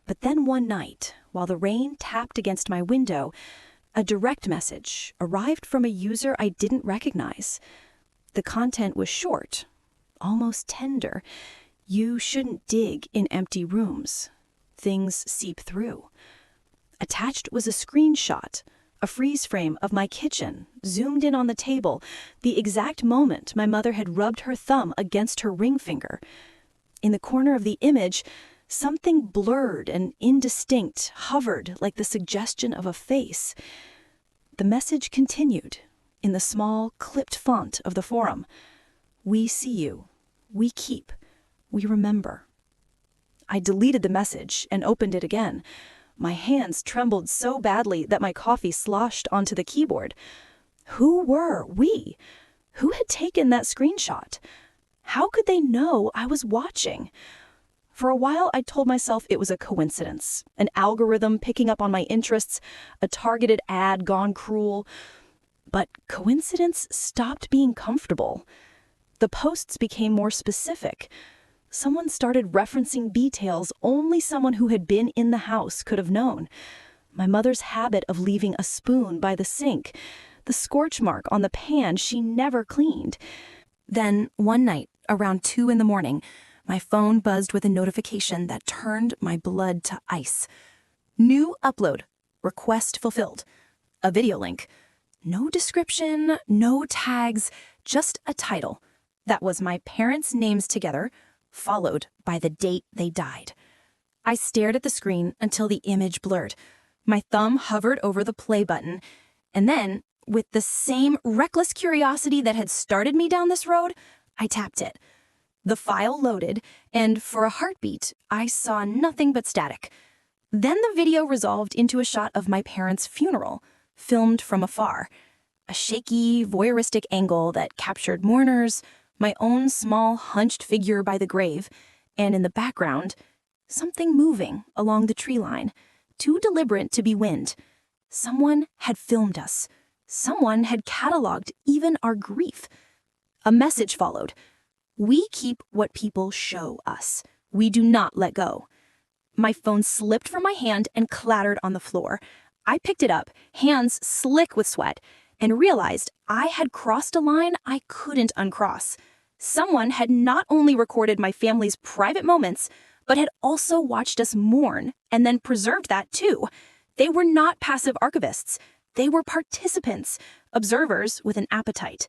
[SPEAKER 3] But then one night, while the rain tapped against my window, a direct message arrived from a user I didn't recognize. The content was short, almost tender. "You shouldn't dig in empty rooms. Things seep through." Attached was a screenshot, a freeze frame of my kitchen, zoomed in on the table, the exact moment my mother had rubbed her thumb against her ring finger. In the corner of the image, something blurred and indistinct hovered like the suggestion of a face. The message continued, in the small, clipped font of the forum. "We see you. We keep. We remember." I deleted the message and opened it again. My hands trembled so badly that my coffee sloshed onto the keyboard. Who were we? Who had taken that screenshot? How could they know I was watching? For a while, I told myself it was a coincidence, an algorithm picking up on my interests, a targeted ad gone cruel. But coincidence stopped being comfortable. The posts became more specific. Someone started referencing details only someone who had been in the house could have known. My mother's habit of leaving a spoon by the sink, the scorch mark on the pan she never cleaned. Then, one night, around 2 a.m, my phone buzzed with a notification that turned my blood to ice. "New upload. Request fulfilled." A video link. No description, no tags, just a title. That was my parents' names together, followed by the date they died. I stared at the screen until the image blurred. My thumb hovered over the play button, and then, with the same reckless curiosity that had started me down this road, I tapped it. The file loaded, and for a heartbeat, I saw nothing but static. Then the video resolved into a shot of my parents' funeral, filmed from afar. A shaky, voyeuristic angle that captured mourners, my own small, hunched figure by the grave, and in the background, something moving along the tree line, too deliberate to be wind. Someone had filmed us. Someone had cataloged even our grief. A message followed.
[SPEAKER 2] We keep what people show us. We do not let go. My phone slipped from my hand and clattered on the floor. I picked it up, hands slick with sweat, and realized I had crossed a line I couldn't uncross. Someone had not only recorded my family's private moments, but had also watched us mourn and then preserved that too. They were not passive archivists. They were participants, observers with an appetite.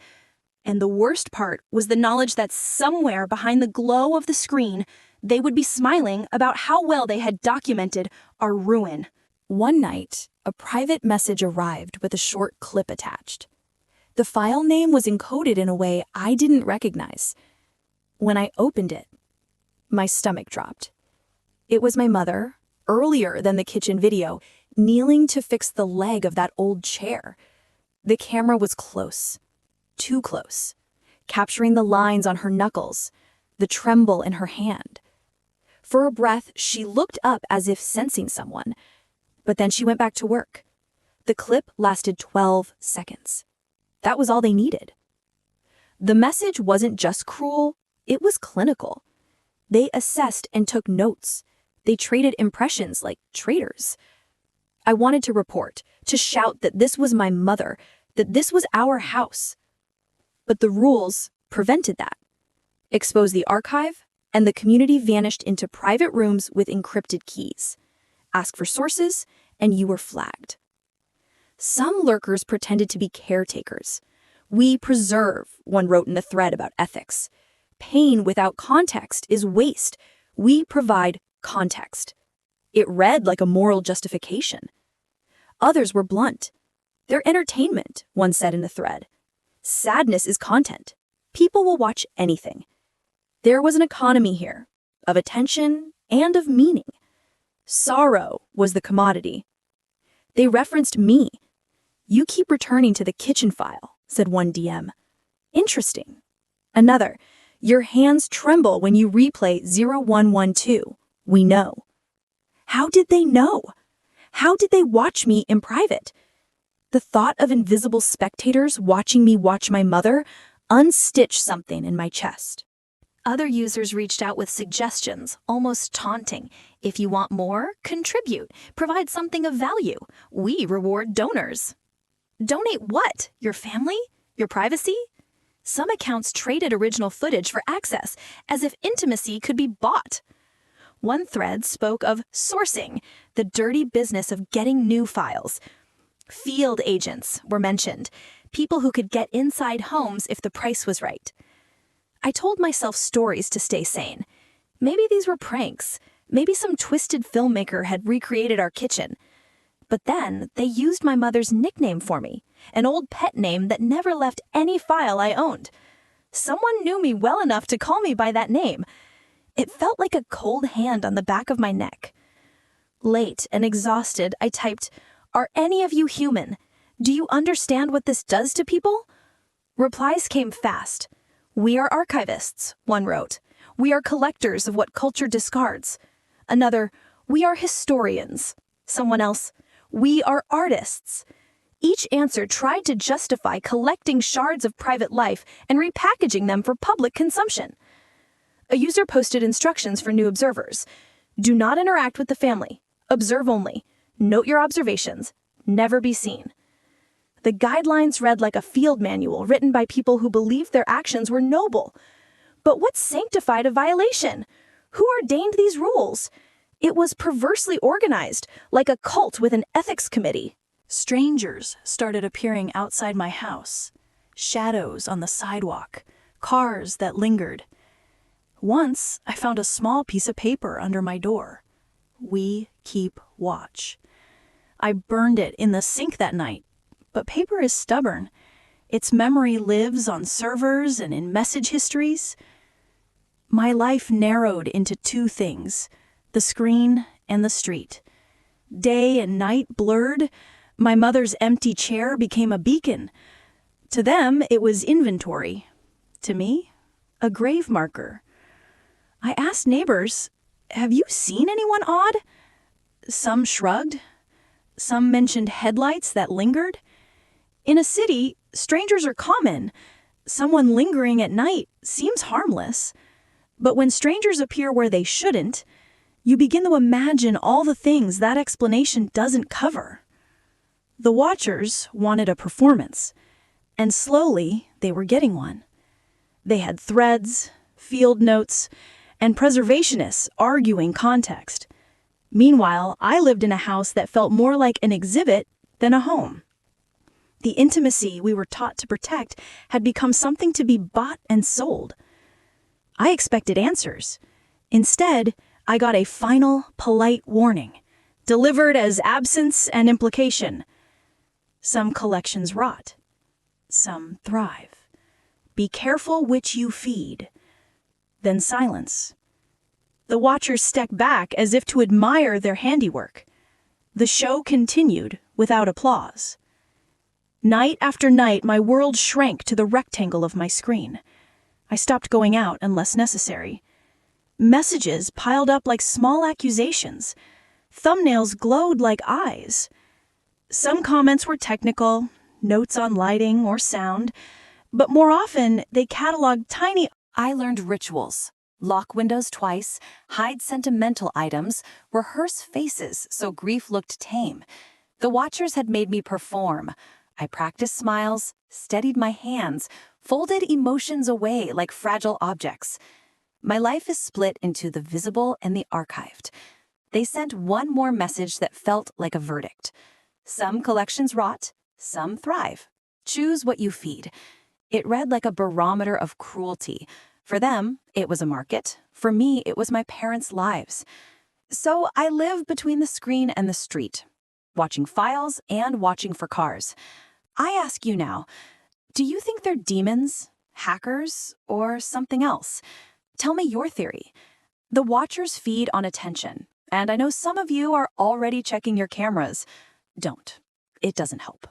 [SPEAKER 2] And the worst part was the knowledge that somewhere behind the glow of the screen, they would be smiling about how well they had documented our ruin.
[SPEAKER 4] One night, a private message arrived with a short clip attached. The file name was encoded in a way I didn't recognize. When I opened it, my stomach dropped. It was my mother, earlier than the kitchen video, kneeling to fix the leg of that old chair. The camera was close, too close, capturing the lines on her knuckles, the tremble in her hand. For a breath, she looked up as if sensing someone, but then she went back to work. The clip lasted 12 seconds. That was all they needed. The message wasn't just cruel, it was clinical. They assessed and took notes. They traded impressions like traitors. I wanted to report, to shout that this was my mother, that this was our house. But the rules prevented that. Expose the archive, and the community vanished into private rooms with encrypted keys. Ask for sources, and you were flagged. Some lurkers pretended to be caretakers. We preserve, one wrote in a thread about ethics. Pain without context is waste. We provide context. It read like a moral justification. Others were blunt. They're entertainment, one said in a thread. Sadness is content. People will watch anything. There was an economy here, of attention and of meaning. Sorrow was the commodity. They referenced me. You keep returning to the kitchen file, said one DM. Interesting. Another, your hands tremble when you replay 0112. We know. How did they know? How did they watch me in private? The thought of invisible spectators watching me watch my mother unstitched something in my chest.
[SPEAKER 3] Other users reached out with suggestions, almost taunting. If you want more, contribute. Provide something of value. We reward donors. Donate what? Your family? Your privacy? Some accounts traded original footage for access, as if intimacy could be bought. One thread spoke of sourcing, the dirty business of getting new files. Field agents were mentioned, people who could get inside homes if the price was right. I told myself stories to stay sane. Maybe these were pranks. Maybe some twisted filmmaker had recreated our kitchen. But then they used my mother's nickname for me, an old pet name that never left any file I owned. Someone knew me well enough to call me by that name. It felt like a cold hand on the back of my neck. Late and exhausted, I typed, "Are any of you human? Do you understand what this does to people?" Replies came fast. "We are archivists," one wrote. "We are collectors of what culture discards." Another, "We are historians." Someone else, "We are artists." Each answer tried to justify collecting shards of private life and repackaging them for public consumption. A user posted instructions for new observers. Do not interact with the family. Observe only. Note your observations. Never be seen. The guidelines read like a field manual written by people who believed their actions were noble. But what sanctified a violation? Who ordained these rules? It was perversely organized, like a cult with an ethics committee. Strangers started appearing outside my house. Shadows on the sidewalk. Cars that lingered. Once, I found a small piece of paper under my door. We keep watch. I burned it in the sink that night. But paper is stubborn. Its memory lives on servers and in message histories. My life narrowed into two things, the screen and the street. Day and night blurred. My mother's empty chair became a beacon. To them, it was inventory. To me, a grave marker. I asked neighbors, "Have you seen anyone odd?" Some shrugged. Some mentioned headlights that lingered. In a city, strangers are common. Someone lingering at night seems harmless. But when strangers appear where they shouldn't, you begin to imagine all the things that explanation doesn't cover. The watchers wanted a performance, and slowly they were getting one. They had threads, field notes, and preservationists arguing context. Meanwhile, I lived in a house that felt more like an exhibit than a home. The intimacy we were taught to protect had become something to be bought and sold. I expected answers. Instead, I got a final, polite warning, delivered as absence and implication. Some collections rot. Some thrive. Be careful which you feed. Then silence. The watchers stepped back as if to admire their handiwork. The show continued without applause. Night after night, my world shrank to the rectangle of my screen. I stopped going out unless necessary. Messages piled up like small accusations. Thumbnails glowed like eyes. Some comments were technical, notes on lighting or sound, but more often they cataloged tiny
[SPEAKER 1] I learned rituals. Lock windows twice, hide sentimental items, rehearse faces so grief looked tame. The watchers had made me perform. I practiced smiles, steadied my hands, folded emotions away like fragile objects. My life is split into the visible and the archived. They sent one more message that felt like a verdict. Some collections rot, some thrive. Choose what you feed. It read like a barometer of cruelty. For them, it was a market. For me, it was my parents' lives. So I live between the screen and the street, watching files and watching for cars. I ask you now, do you think they're demons, hackers, or something else? Tell me your theory. The watchers feed on attention, and I know some of you are already checking your cameras. Don't. It doesn't help.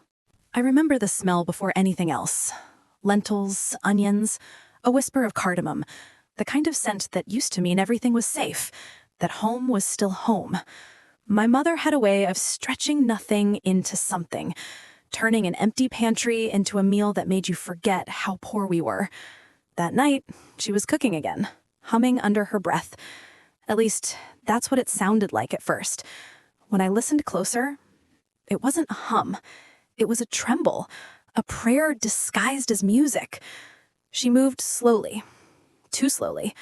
[SPEAKER 2] I remember the smell before anything else. Lentils, onions, a whisper of cardamom, the kind of scent that used to mean everything was safe, that home was still home. My mother had a way of stretching nothing into something, turning an empty pantry into a meal that made you forget how poor we were. That night, she was cooking again, humming under her breath. At least, that's what it sounded like at first. When I listened closer, it wasn't a hum. It was a tremble, a prayer disguised as music. She moved slowly, too slowly.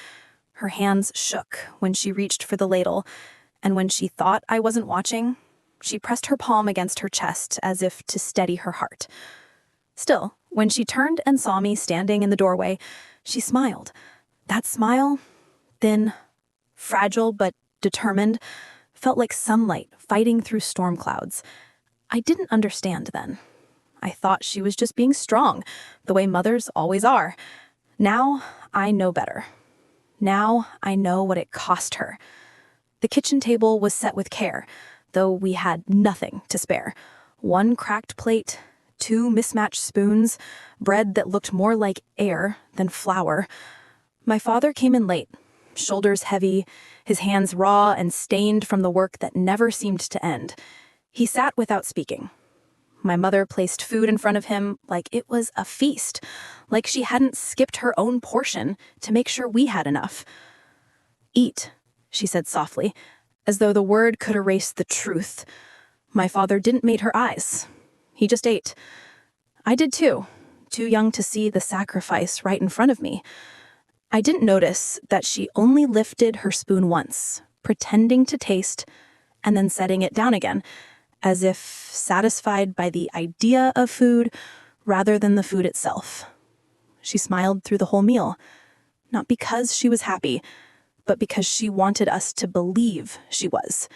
[SPEAKER 2] Her hands shook when she reached for the ladle, and when she thought I wasn't watching, she pressed her palm against her chest as if to steady her heart. Still, when she turned and saw me standing in the doorway, she smiled. That smile, thin, fragile but determined, felt like sunlight fighting through storm clouds. I didn't understand then. I thought she was just being strong, the way mothers always are. Now I know better. Now I know what it cost her. The kitchen table was set with care, though we had nothing to spare. One cracked plate, 2 mismatched spoons, bread that looked more like air than flour. My father came in late, shoulders heavy, his hands raw and stained from the work that never seemed to end. He sat without speaking. My mother placed food in front of him like it was a feast, like she hadn't skipped her own portion to make sure we had enough. "Eat," she said softly, as though the word could erase the truth. My father didn't mate her eyes. He just ate. I did too young to see the sacrifice right in front of me. I didn't notice that she only lifted her spoon once, pretending to taste, and then setting it down again, as if satisfied by the idea of food rather than the food itself. She smiled through the whole meal, not because she was happy, but because she wanted us to believe she was.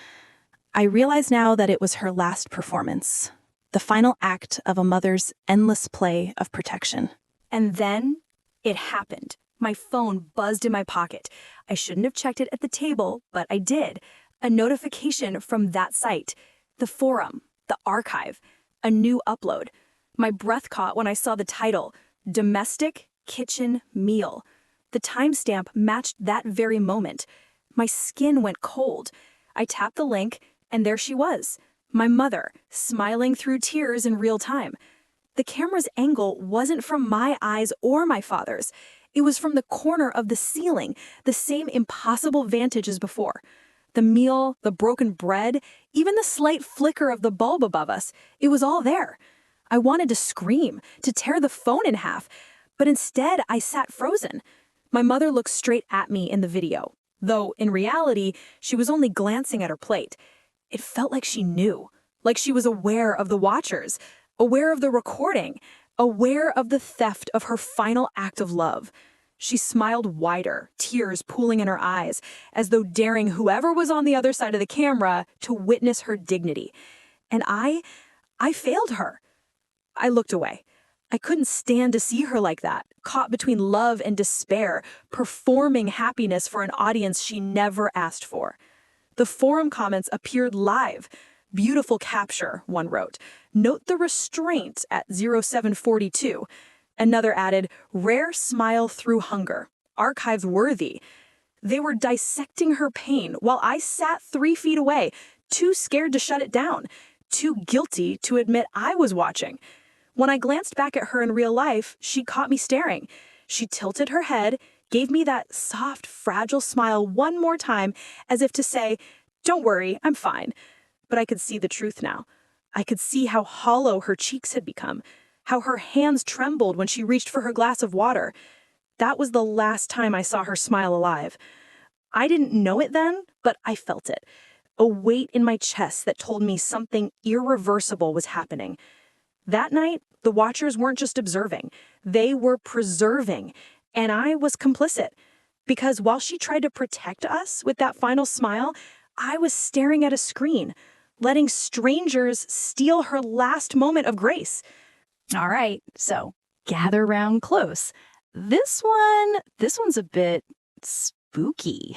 [SPEAKER 2] I realize now that it was her last performance, the final act of a mother's endless play of protection.
[SPEAKER 3] And then it happened. My phone buzzed in my pocket. I shouldn't have checked it at the table, but I did. A notification from that site. The forum, the archive, a new upload. My breath caught when I saw the title, Domestic Kitchen Meal. The timestamp matched that very moment. My skin went cold. I tapped the link, and there she was, my mother, smiling through tears in real time.
[SPEAKER 2] The camera's angle wasn't from my eyes or my father's. It was from the corner of the ceiling, the same impossible vantage as before. The meal, the broken bread, even the slight flicker of the bulb above us, it was all there. I wanted to scream, to tear the phone in half, but instead I sat frozen. My mother looked straight at me in the video, though in reality, she was only glancing at her plate. It felt like she knew, like she was aware of the watchers, aware of the recording, aware of the theft of her final act of love. She smiled wider, tears pooling in her eyes, as though daring whoever was on the other side of the camera to witness her dignity. And I failed her. I looked away. I couldn't stand to see her like that, caught between love and despair, performing happiness for an audience she never asked for. The forum comments appeared live. Beautiful capture, one wrote. Note the restraint at 0742. Another added, rare smile through hunger. Archive worthy. They were dissecting her pain while I sat 3 feet away, too scared to shut it down, too guilty to admit I was watching. When I glanced back at her in real life, she caught me staring. She tilted her head, gave me that soft, fragile smile one more time, as if to say, don't worry, I'm fine. But I could see the truth now. I could see how hollow her cheeks had become, how her hands trembled when she reached for her glass of water. That was the last time I saw her smile alive. I didn't know it then, but I felt it. A weight in my chest that told me something irreversible was happening. That night, the watchers weren't just observing. They were preserving, and I was complicit. Because while she tried to protect us with that final smile, I was staring at a screen, letting strangers steal her last moment of grace.
[SPEAKER 3] All right, so gather round close. This one's a bit spooky.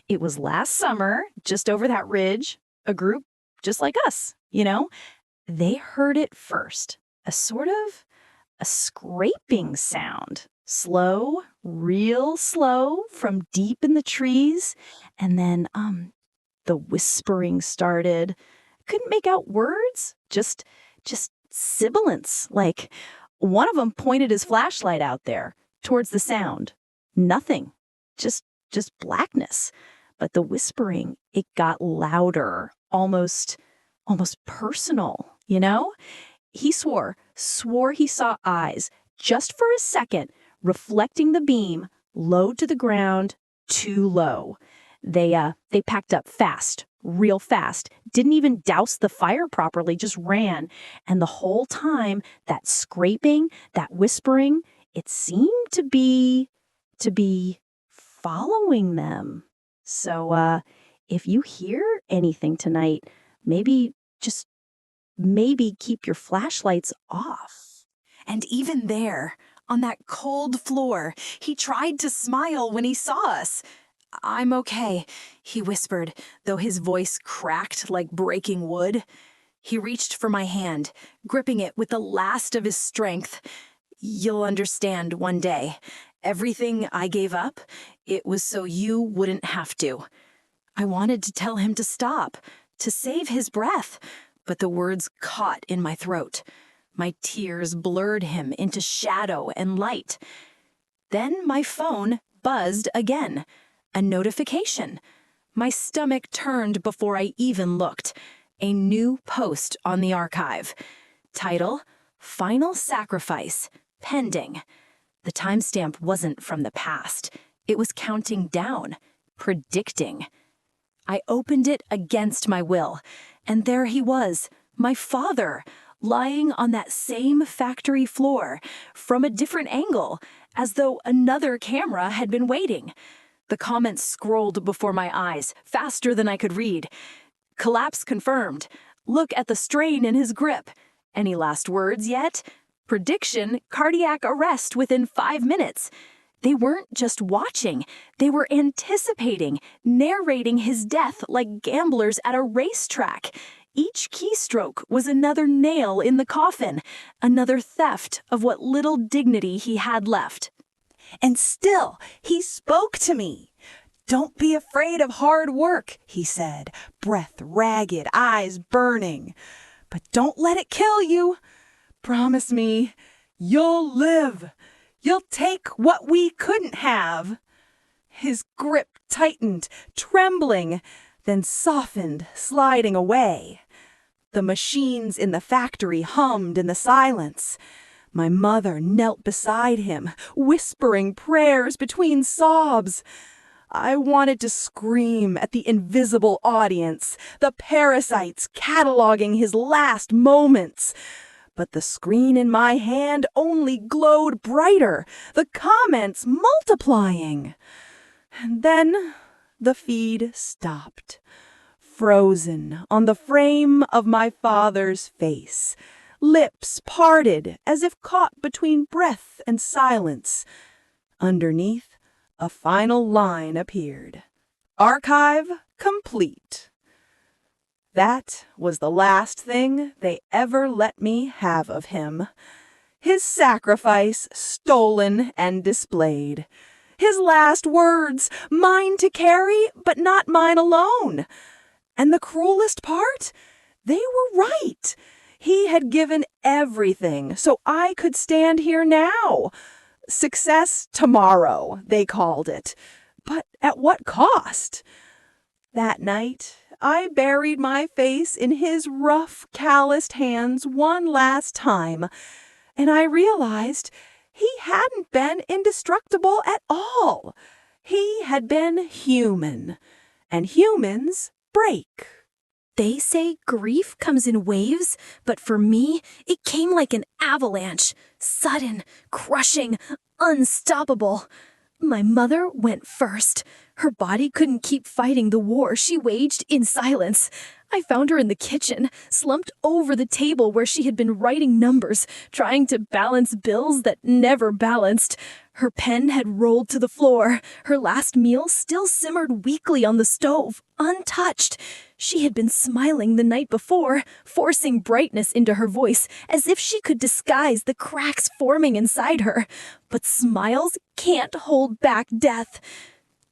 [SPEAKER 3] It was last summer, just over that ridge, a group just like us, They heard it first, a scraping sound. Slow, real slow, from deep in the trees. And then, the whispering started. Couldn't make out words, just sibilance. Like one of them pointed his flashlight out there towards the sound. Nothing, just blackness. But the whispering, it got louder, almost personal, He swore he saw eyes, just for a second, reflecting the beam, low to the ground, too low. They packed up fast, real fast, didn't even douse the fire properly, just ran. And the whole time, that scraping, that whispering, it seemed to be following them. So, if you hear anything tonight, maybe keep your flashlights off.
[SPEAKER 2] And even there, on that cold floor, he tried to smile when he saw us. I'm okay, he whispered, though his voice cracked like breaking wood. He reached for my hand, gripping it with the last of his strength. You'll understand one day. Everything I gave up, it was so you wouldn't have to. I wanted to tell him to stop, to save his breath, but the words caught in my throat. My tears blurred him into shadow and light. Then my phone buzzed again. A notification. My stomach turned before I even looked. A new post on the archive. Title, Final Sacrifice, Pending. The timestamp wasn't from the past. It was counting down, predicting. I opened it against my will, and there he was, my father, lying on that same factory floor, from a different angle, as though another camera had been waiting. The comments scrolled before my eyes, faster than I could read. Collapse confirmed. Look at the strain in his grip. Any last words yet? Prediction, cardiac arrest within 5 minutes. They weren't just watching. They were anticipating, narrating his death like gamblers at a racetrack. Each keystroke was another nail in the coffin, another theft of what little dignity he had left.
[SPEAKER 5] And still, he spoke to me. Don't be afraid of hard work, he said, breath ragged, eyes burning. But don't let it kill you. promise me you'll live. You'll take what we couldn't have." His grip tightened, trembling, then softened, sliding away. The machines in the factory hummed in the silence. My mother knelt beside him, whispering prayers between sobs. I wanted to scream at the invisible audience, the parasites cataloging his last moments. But the screen in my hand only glowed brighter, the comments multiplying. And then the feed stopped, frozen on the frame of my father's face, lips parted as if caught between breath and silence. Underneath, a final line appeared. Archive complete. That was the last thing they ever let me have of him. His sacrifice stolen and displayed. His last words, mine to carry, but not mine alone. And the cruelest part? They were right. He had given everything so I could stand here now. Success tomorrow, they called it. But at what cost? That night, I buried my face in his rough, calloused hands one last time, and I realized he hadn't been indestructible at all. He had been human, and humans break.
[SPEAKER 3] They say grief comes in waves, but for me, it came like an avalanche. Sudden, crushing, unstoppable. My mother went first. Her body couldn't keep fighting the war she waged in silence. I found her in the kitchen, slumped over the table where she had been writing numbers, trying to balance bills that never balanced. Her pen had rolled to the floor. Her last meal still simmered weakly on the stove, untouched. She had been smiling the night before, forcing brightness into her voice, as if she could disguise the cracks forming inside her. But smiles can't hold back death.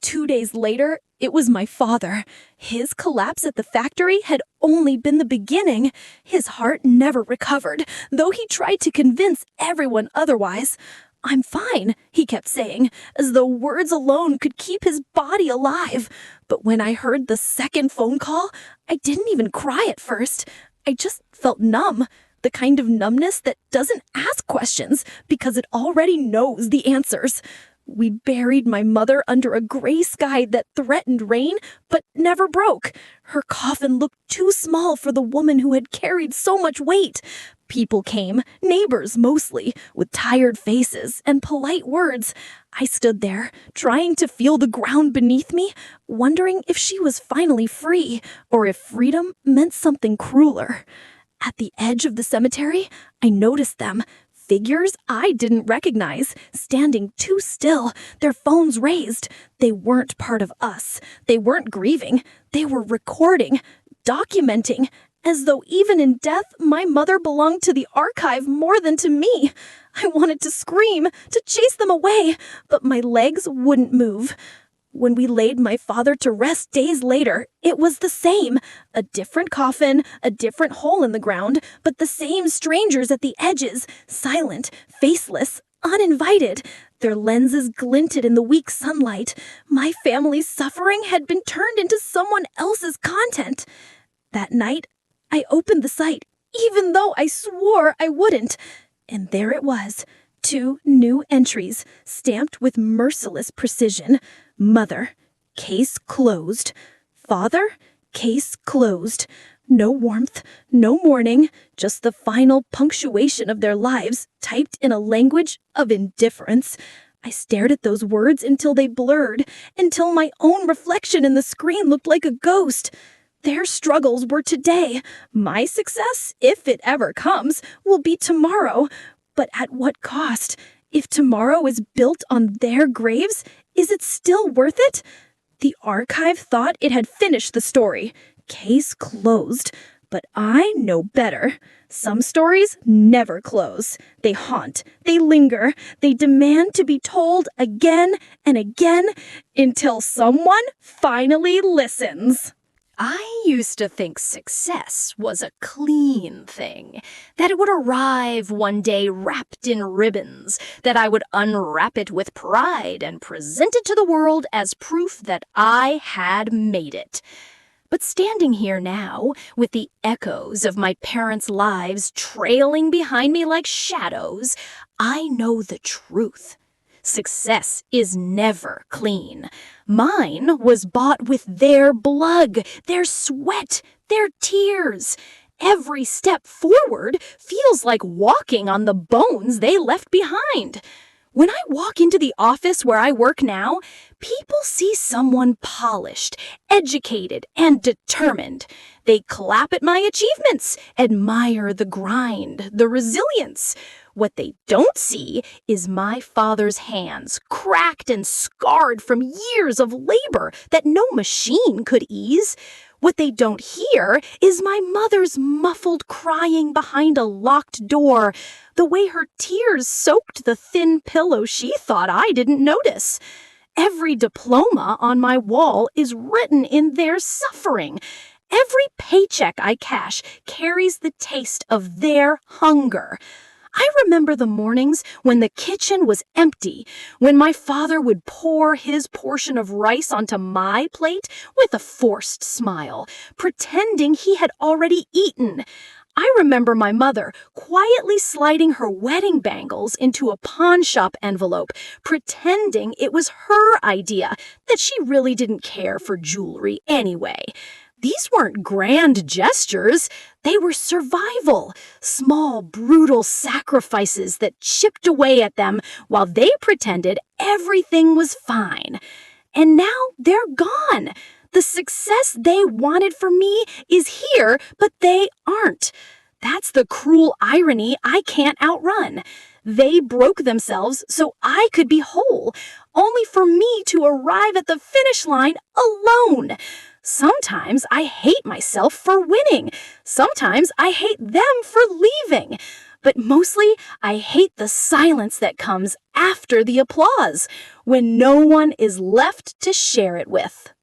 [SPEAKER 3] 2 days later, it was my father. His collapse at the factory had only been the beginning. His heart never recovered, though he tried to convince everyone otherwise. "I'm fine," he kept saying, as though words alone could keep his body alive. But when I heard the second phone call, I didn't even cry at first. I just felt numb, the kind of numbness that doesn't ask questions because it already knows the answers. We buried my mother under a gray sky that threatened rain, but never broke. Her coffin looked too small for the woman who had carried so much weight. People came, neighbors mostly, with tired faces and polite words. I stood there, trying to feel the ground beneath me, wondering if she was finally free, or if freedom meant something crueler. At the edge of the cemetery, I noticed them. Figures I didn't recognize, standing too still, their phones raised. They weren't part of us. They weren't grieving. They were recording, documenting, as though even in death, my mother belonged to the archive more than to me. I wanted to scream, to chase them away, but my legs wouldn't move. When we laid my father to rest days later, it was the same. A different coffin, a different hole in the ground, but the same strangers at the edges, silent, faceless, uninvited. Their lenses glinted in the weak sunlight. My family's suffering had been turned into someone else's content. That night, I opened the site, even though I swore I wouldn't. And there it was, 2 new entries, stamped with merciless precision. Mother, case closed. Father, case closed. No warmth, no mourning, just the final punctuation of their lives typed in a language of indifference. I stared at those words until they blurred, until my own reflection in the screen looked like a ghost. Their struggles were today. My success, if it ever comes, will be tomorrow. But at what cost? If tomorrow is built on their graves, is it still worth it? The archive thought it had finished the story. Case closed. But I know better. Some stories never close. They haunt. They linger. They demand to be told again and again until someone finally listens. I used to think success was a clean thing, that it would arrive one day wrapped in ribbons, that I would unwrap it with pride and present it to the world as proof that I had made it. But standing here now, with the echoes of my parents' lives trailing behind me like shadows, I know the truth. Success is never clean. Mine was bought with their blood, their sweat, their tears. Every step forward feels like walking on the bones they left behind. When I walk into the office where I work now, people see someone polished, educated, and determined. They clap at my achievements, admire the grind, the resilience. What they don't see is my father's hands, cracked and scarred from years of labor that no machine could ease. What they don't hear is my mother's muffled crying behind a locked door, the way her tears soaked the thin pillow she thought I didn't notice. Every diploma on my wall is written in their suffering. Every paycheck I cash carries the taste of their hunger. I remember the mornings when the kitchen was empty, when my father would pour his portion of rice onto my plate with a forced smile, pretending he had already eaten. I remember my mother quietly sliding her wedding bangles into a pawn shop envelope, pretending it was her idea, that she really didn't care for jewelry anyway. These weren't grand gestures. They were survival, small, brutal sacrifices that chipped away at them while they pretended everything was fine. And now they're gone. The success they wanted for me is here, but they aren't. That's the cruel irony I can't outrun. They broke themselves so I could be whole, only for me to arrive at the finish line alone. Sometimes I hate myself for winning. Sometimes I hate them for leaving. But mostly, I hate the silence that comes after the applause, when no one is left to share it with.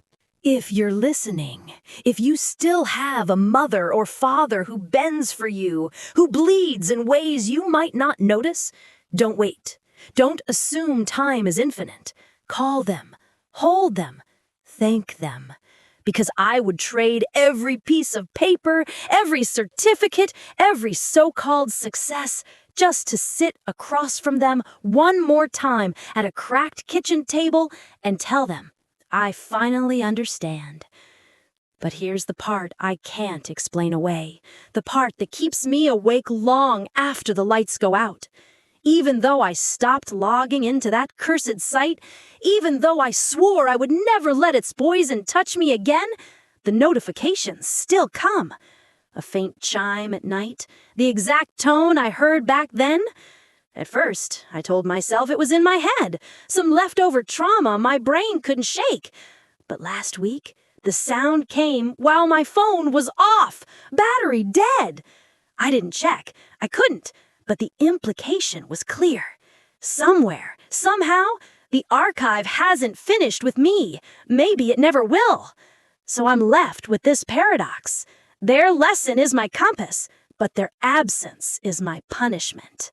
[SPEAKER 4] If you're listening, if you still have a mother or father who bends for you, who bleeds in ways you might not notice, don't wait. Don't assume time is infinite. Call them, hold them, thank them. Because I would trade every piece of paper, every certificate, every so-called success just to sit across from them one more time at a cracked kitchen table and tell them, I finally understand. But here's the part I can't explain away, the part that keeps me awake long after the lights go out. Even though I stopped logging into that cursed site, even though I swore I would never let its poison touch me again, the notifications still come. A faint chime at night, the exact tone I heard back then. At first, I told myself it was in my head, some leftover trauma my brain couldn't shake. But last week, the sound came while my phone was off, battery dead. I didn't check, I couldn't. But the implication was clear. Somewhere, somehow, the archive hasn't finished with me. Maybe it never will. So I'm left with this paradox. Their lesson is my compass, but their absence is my punishment.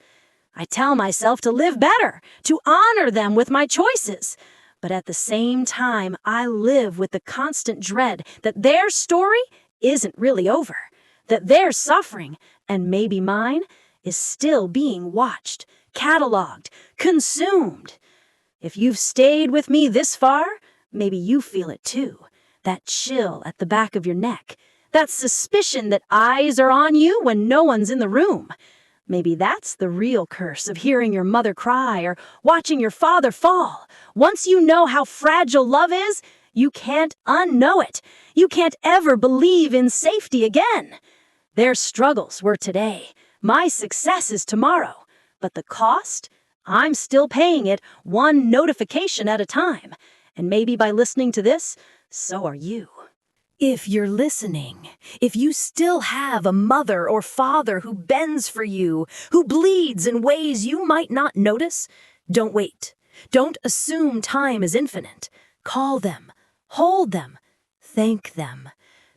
[SPEAKER 4] I tell myself to live better, to honor them with my choices. But at the same time, I live with the constant dread that their story isn't really over, that their suffering, and maybe mine, is still being watched, cataloged, consumed. If you've stayed with me this far, maybe you feel it too. That chill at the back of your neck, that suspicion that eyes are on you when no one's in the room. Maybe that's the real curse of hearing your mother cry or watching your father fall. Once you know how fragile love is, you can't unknow it. You can't ever believe in safety again. Their struggles were today. My success is tomorrow, but the cost? I'm still paying it one notification at a time. And maybe by listening to this, so are you. If you're listening, if you still have a mother or father who bends for you, who bleeds in ways you might not notice, don't wait. Don't assume time is infinite. Call them, hold them, thank them.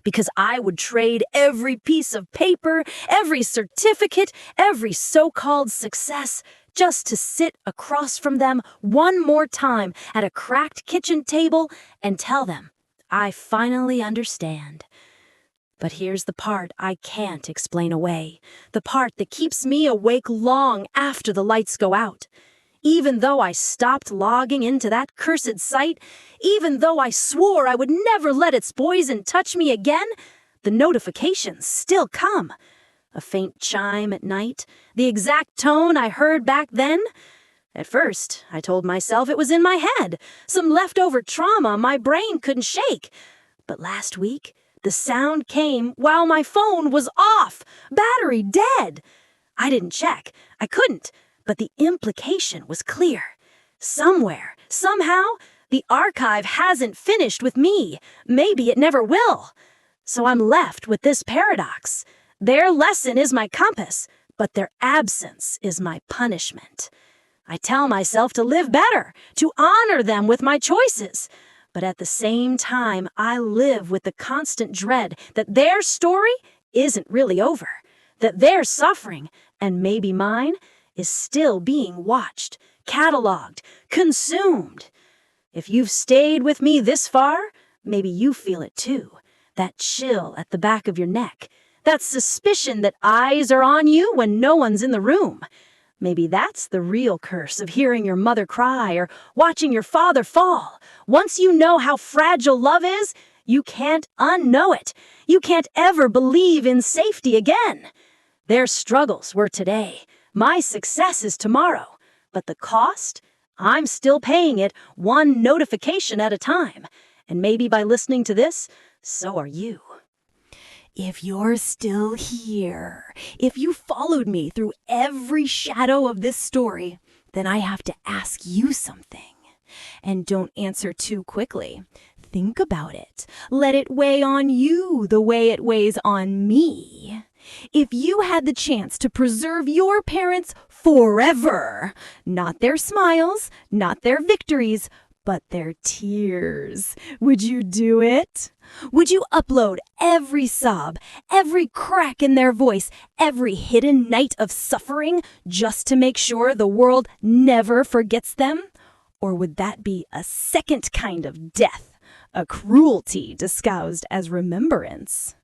[SPEAKER 3] because I would trade every piece of paper, every certificate, every so-called success just to sit across from them one more time at a cracked kitchen table and tell them, I finally understand. But here's the part I can't explain away, the part that keeps me awake long after the lights go out. Even though I stopped logging into that cursed site, even though I swore I would never let its poison touch me again, the notifications still come. A faint chime at night, the exact tone I heard back then. At first, I told myself it was in my head, some leftover trauma my brain couldn't shake. But last week, the sound came while my phone was off, battery dead. I didn't check. I couldn't. But the implication was clear. Somewhere, somehow, the archive hasn't finished with me. Maybe it never will. So I'm left with this paradox. Their lesson is my compass, but their absence is my punishment. I tell myself to live better, to honor them with my choices. But at the same time, I live with the constant dread that their story isn't really over, that their suffering, and maybe mine, is still being watched, cataloged, consumed. If you've stayed with me this far, maybe you feel it too. That chill at the back of your neck, that suspicion that eyes are on you when no one's in the room. Maybe that's the real curse of hearing your mother cry or watching your father fall. Once you know how fragile love is, you can't unknow it. You can't ever believe in safety again. Their struggles were today. My success is tomorrow. But the cost? I'm still paying it one notification at a time. And maybe by listening to this, so are you.
[SPEAKER 4] If you're still here, if you followed me through every shadow of this story, then I have to ask you something. And don't answer too quickly. Think about it. Let it weigh on you the way it weighs on me. If you had the chance to preserve your parents forever, not their smiles, not their victories, but their tears, would you do it? Would you upload every sob, every crack in their voice, every hidden night of suffering just to make sure the world never forgets them? Or would that be a second kind of death, a cruelty disguised as remembrance?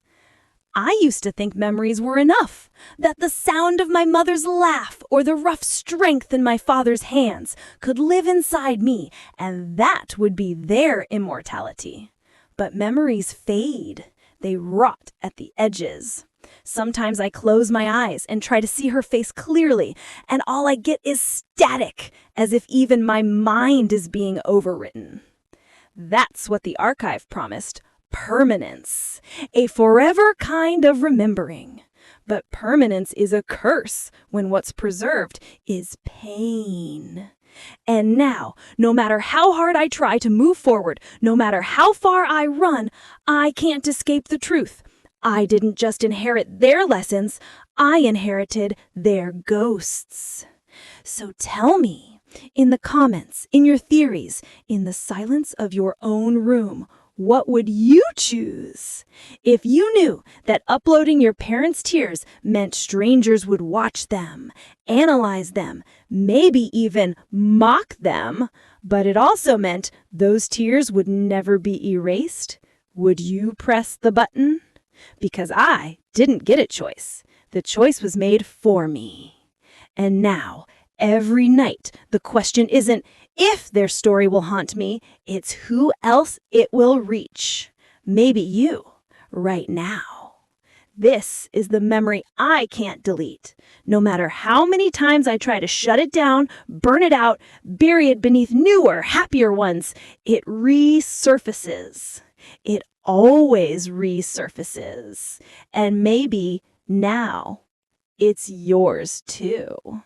[SPEAKER 4] I used to think memories were enough, that the sound of my mother's laugh or the rough strength in my father's hands could live inside me, and that would be their immortality. But memories fade. They rot at the edges. Sometimes I close my eyes and try to see her face clearly, and all I get is static, as if even my mind is being overwritten. That's what the archive promised. Permanence, a forever kind of remembering. But permanence is a curse when what's preserved is pain. And now, no matter how hard I try to move forward, no matter how far I run, I can't escape the truth. I didn't just inherit their lessons, I inherited their ghosts. So tell me, in the comments, in your theories, in the silence of your own room, what would you choose? If you knew that uploading your parents' tears meant strangers would watch them, analyze them, maybe even mock them, but it also meant those tears would never be erased, would you press the button? Because I didn't get a choice. The choice was made for me. And now, every night, the question isn't if their story will haunt me, it's who else it will reach. Maybe you, right now. This is the memory I can't delete. No matter how many times I try to shut it down, burn it out, bury it beneath newer, happier ones, it resurfaces. It always resurfaces. And maybe now it's yours too.